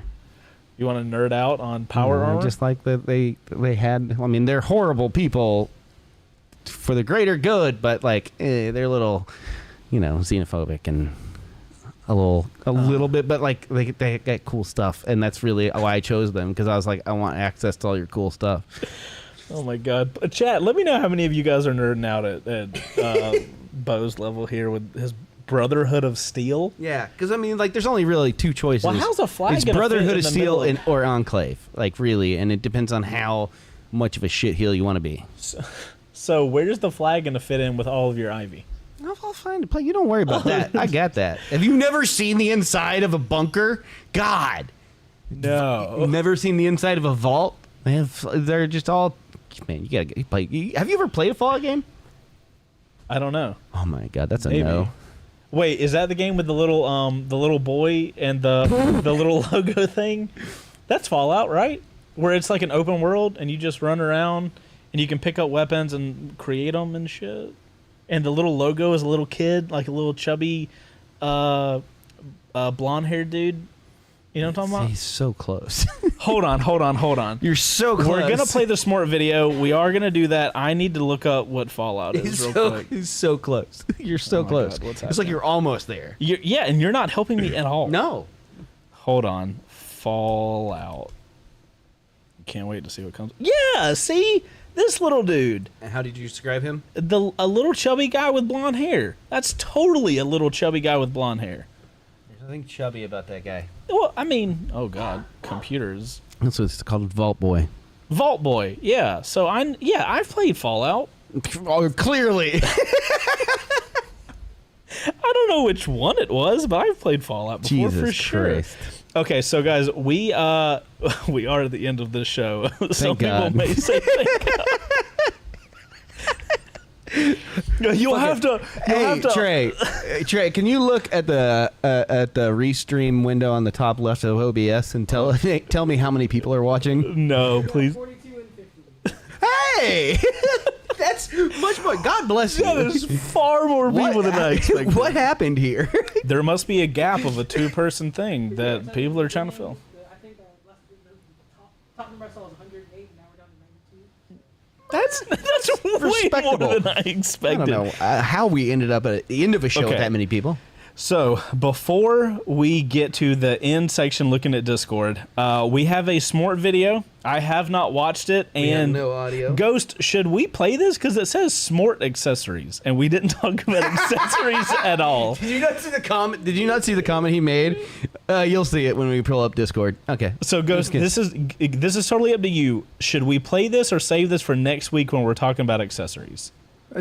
You want to nerd out on power armor? Just like they had. I mean, they're horrible people for the greater good, but they're a little, xenophobic and a little bit. But they got cool stuff, and that's really why I chose them, because I was like, I want access to all your cool stuff. Oh my god. Chat, let me know how many of you guys are nerding out at Bo's level here with his Brotherhood of Steel. Yeah, because I mean, there's only really two choices. Well, how's a flag It's gonna fit Brotherhood in of the Steel middle of- or Enclave, really, and it depends on how much of a shitheel you want to be. So where's the flag going to fit in with all of your ivy? I'll find a place. You don't worry about that. I got that. Have you never seen the inside of a bunker? God, No. never seen the inside of a vault? They're just all. Man, you gotta play. Have you ever played a Fallout game? I don't know. Oh my God, that's a Maybe. no. Wait, is that the game with the little boy and the the little logo thing? That's Fallout, right? Where it's like an open world and you just run around and you can pick up weapons and create them and shit. And the little logo is a little kid, like a little chubby, blonde-haired dude. You know what I'm talking about? He's so close. Hold on. You're so close. We're gonna play the smart video. We are gonna do that. I need to look up what Fallout is real quick. He's so close. You're so my close. God, what's It's like happening? you're almost there. Yeah, and you're not helping me at all. No. Hold on. Fallout. Can't wait to see what comes. Yeah, see? This little dude. And how did you describe him? A little chubby guy with blonde hair. That's totally a little chubby guy with blonde hair. There's nothing chubby about that guy. Well, I mean, oh god, computers. That's what it's called, Vault Boy. Vault Boy. Yeah. So I've played Fallout. Oh, clearly. I don't know which one it was, but I've played Fallout before Jesus for sure. Christ. Okay, so guys, we are at the end of this show. Some Thank God. people may say thank God. You'll have to. Hey, Trey, can you look at the restream window on the top left of OBS and tell me how many people are watching? No, please. 42 and 50. Hey, that's much more. God bless you. That is far more people than I expected. What happened here? There must be a gap of a two-person thing that people are trying to fill. I think the top number I saw was 108, and now we're down to 92. That's way more Respectable. than I I expected. don't know how we ended up at the end of a show with Okay. that many people. So before we get to the end section looking at Discord, we have a Smort video. I have not watched it, and no audio. Ghost, should we play this? Because it says Smort accessories, and we didn't talk about accessories at all. Did you not see the comment? Did you not see the comment he made? You'll see it when we pull up Discord. Okay. So Ghost, this is totally up to you. Should we play this or save this for next week when we're talking about accessories?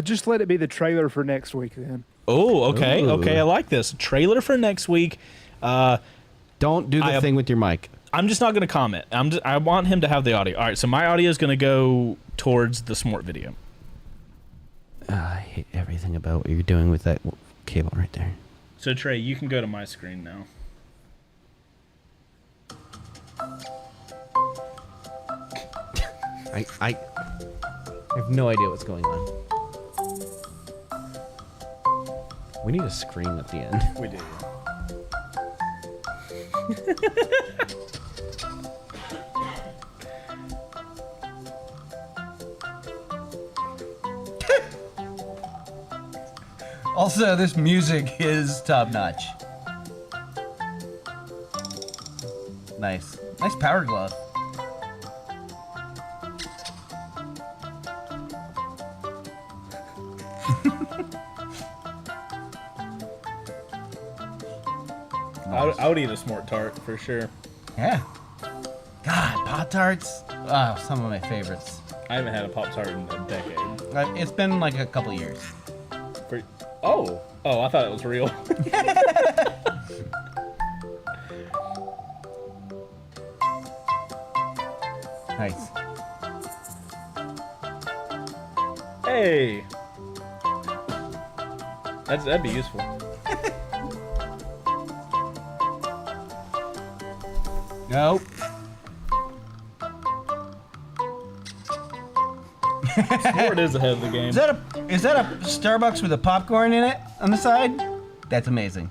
Just let it be the trailer for next week then. Oh, okay, Ooh. okay, I like this. Trailer for next week. Don't do the thing with your mic. I'm just not going to comment. I want him to have the audio. All right, so my audio is going to go towards the Smort video. I hate everything about what you're doing with that cable right there. So Trey, you can go to my screen now. I have no idea what's going on. We need a scream at the end. We do. Also, this music is top notch. Nice. Nice power glove. I would eat a s'more tart for sure. Yeah. God, Pop-Tarts. Oh, some of my favorites. I haven't had a Pop Tart in a decade. It's been like a couple years. Oh, I thought it was real. Nice. Hey, that'd be useful. Nope. S'more is ahead of the game. Is that a Starbucks with a popcorn in it on the side? That's amazing.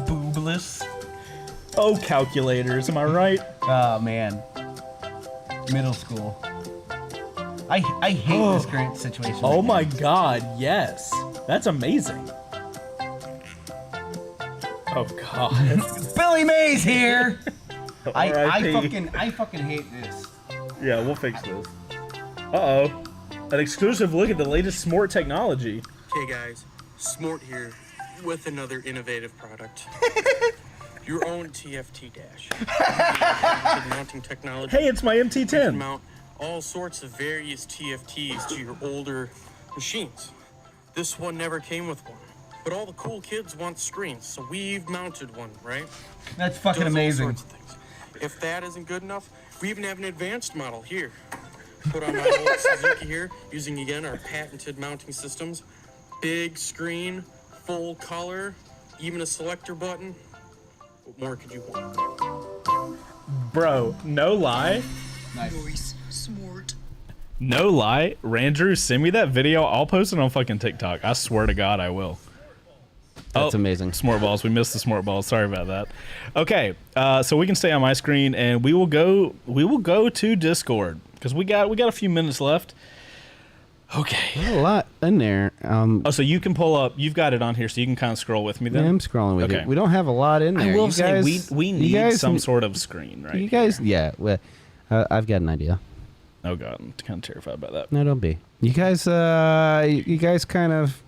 Boobless. Oh, calculators, am I right? Oh man. Middle school. I hate this current situation. Oh right my now. god, yes. That's amazing. Oh god. Billy Mays here. I R.I.P.. fucking hate this. Yeah, we'll fix this. Uh-oh. An exclusive look at the latest s'more technology. Hey guys, Smort here with another innovative product. Your own TFT dash. Mounting technology. Hey, it's my You can MT10. mount all sorts of various TFTs to your older machines. This one never came with one, but all the cool kids want screens, so we've mounted one, right? That's fucking Does all amazing. sorts of things. If that isn't good enough, we even have an advanced model here. Put on my old Suzuki here, using again our patented mounting systems. Big screen, full color, even a selector button. What more could you want? Bro, no lie. Noise, Smort. No lie. Randrew, send me that video. I'll post it on fucking TikTok. I swear to God, I will. That's amazing. S'more balls. We missed the s'more balls. Sorry about that. Okay, so we can stay on my screen, and we will go to Discord because we got a few minutes left. Okay. A lot in there. Oh, so you can pull up. You've got it on here, so you can kind of scroll with me then. Yeah, I'm scrolling with Okay. you. We don't have a lot in there. I will You say guys- we you need guys- some sort of screen, right? You guys, here. yeah. Well, I've got an idea. Oh god, I'm kind of terrified about that. No, don't be. You guys kind of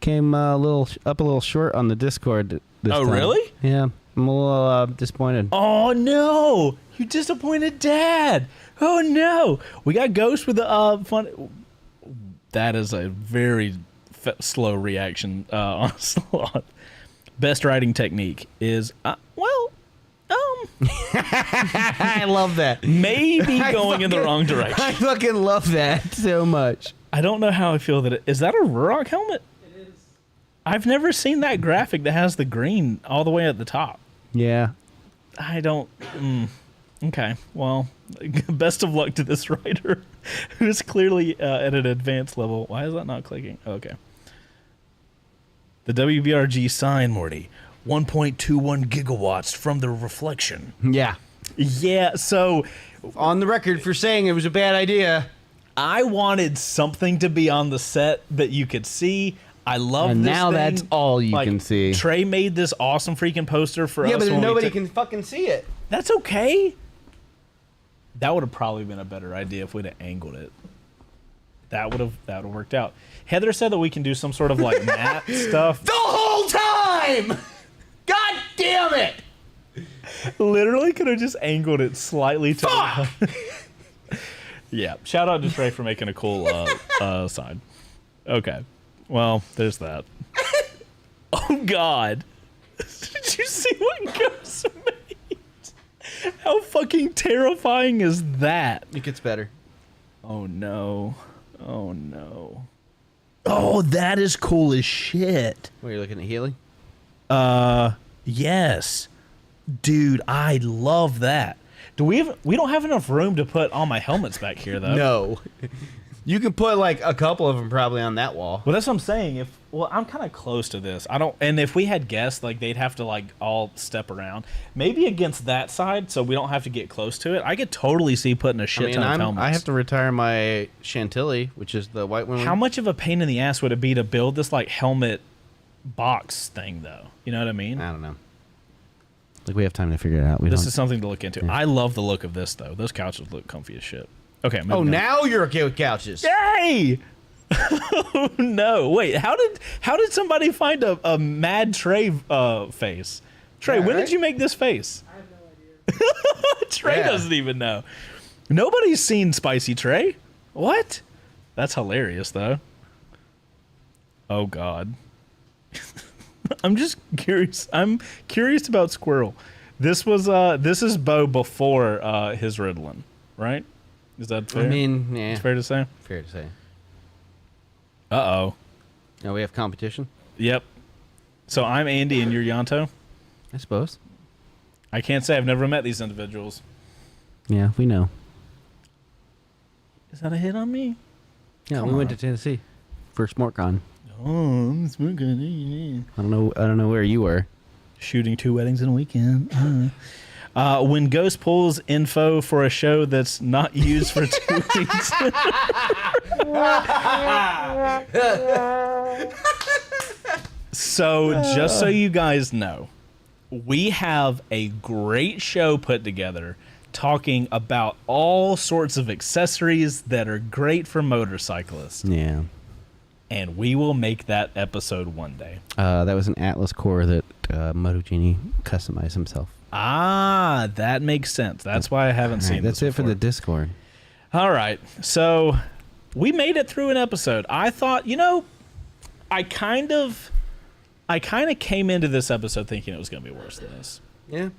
came a little short on the Discord. This Oh, time. really? Yeah, I'm a little disappointed. Oh no! You disappointed Dad. Oh no! We got Ghost with the fun. That is a very slow reaction on a slot. Best writing technique is I love that. maybe going in the wrong I direction. fucking love that so much. I don't know how I feel that is that a Ruroc helmet? It is. I've never seen that graphic that has the green all the way at the top. Yeah. I don't. Okay, well, best of luck to this writer, who's clearly at an advanced level. Why is that not clicking? Okay. The WBRG sign, Morty. 1.21 gigawatts from the reflection. Yeah. Yeah, so On the record for saying it was a bad idea. I wanted something to be on the set that you could see. I love And this now thing. that's all you Like, can see. Trey made this awesome freaking poster for us. Yeah, but when we nobody took- can fucking see it. That's okay. That would have probably been a better idea if we'd have angled it. That would have worked out. Heather said that we can do some sort of like matte stuff. The whole time! God damn it! Literally could have just angled it slightly to. Fuck! Yeah. Shout out to Trey for making a cool sign. Okay. Well, there's that. Oh God. Did you see what Ghost made? How fucking terrifying is that? It gets better. Oh no. Oh no. Oh, that is cool as shit. What, are you looking at Healy? Yes. Dude, I love that. We don't have enough room to put all my helmets back here though. No. You can put like a couple of them probably on that wall. Well, that's what I'm saying. Well, I'm kind of close to this. I don't, and if we had guests, like they'd have to like all step around, maybe against that side, so we don't have to get close to it. I could totally see putting a shit ton of helmets. I have to retire my Chantilly, which is the white one. How much of a pain in the ass would it be to build this like helmet box thing, though? You know what I mean? I don't know. Like we have time to figure it out. This is something to look into. I love the look of this, though. Those couches look comfy as shit. Okay. Oh, now you're okay with couches. Yay! Oh, no, wait. How did somebody find a mad Trey face? Trey, Yeah, when right? did you make this face? I have no idea. Trey Yeah. doesn't even know. Nobody's seen Spicy Trey. What? That's hilarious, though. Oh God. I'm just curious. I'm curious about Squirrel. This is Bo before his Ritalin, right? Is that fair? I mean, yeah, It's fair to say. fair to say. Uh-oh. Now we have competition, Yep. So I'm Andy and you're Yanto. I suppose. I can't say I've never met these individuals. Yeah, we know. Is that a hit on me? Yeah, Come we went on. to Tennessee for SmortCon. Oh, it's good. I don't know where you were. Shooting 2 weddings in a weekend. When Ghost pulls info for a show that's not used for 2 weeks. So, just so you guys know, we have a great show put together talking about all sorts of accessories that are great for motorcyclists. Yeah. And we will make that episode one day. That was an Atlas core that Moto Genie customized himself. Ah, that makes sense. That's why I haven't seen That's this it for the before. Discord. All right. So we made it through an episode. I thought, I kind of came into this episode thinking it was going to be worse than this. Yeah.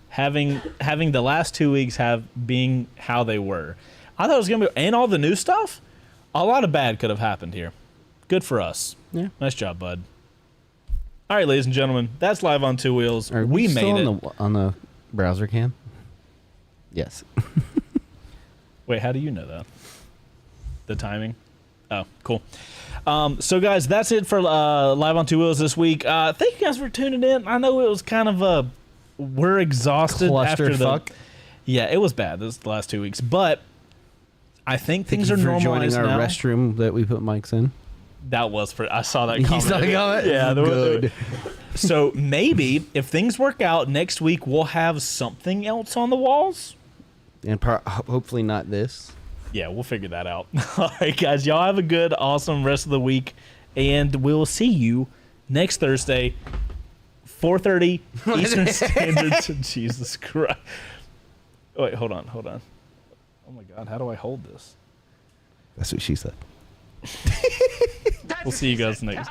Having the last 2 weeks being how they were. I thought it was going to be, and all the new stuff, a lot of bad could have happened here. Good for us. Yeah. Nice job, bud. All right, ladies and gentlemen, that's Live on Two Wheels. Are we still made it. on the browser cam? Yes. Wait, how do you know that? The timing? Oh, cool. So, guys, that's it for Live on Two Wheels this week. Thank you guys for tuning in. I know it was kind of we're exhausted after the... Clusterfuck. Yeah, it was bad the last 2 weeks, but I think Thank things you are for normalized joining our now. restroom that we put mics in. That was for... I saw that You comment. saw the comment? Yeah, Good. So maybe if things work out next week, we'll have something else on the walls. And hopefully not this. Yeah, we'll figure that out. All right, guys. Y'all have a good, awesome rest of the week. And we'll see you next Thursday, 4:30 Eastern Standard Time. Jesus Christ. Wait, hold on. Oh, my God. How do I hold this? That's what she said. We'll see you guys next.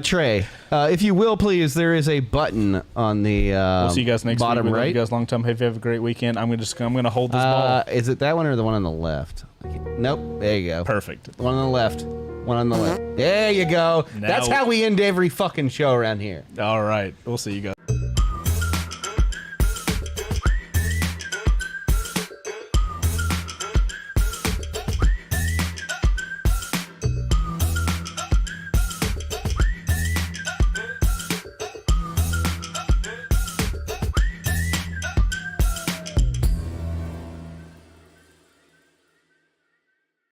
Trey, if you will, please, there is a button on the We'll see you guys next bottom week. We love right. you guys long time. Hope you have a great weekend. I'm gonna hold this ball. Is it that one or the one on the left? Nope. There you go. Perfect. One on the left. One on the left. There you go. Now- That's how we end every fucking show around here. All right. We'll see you guys.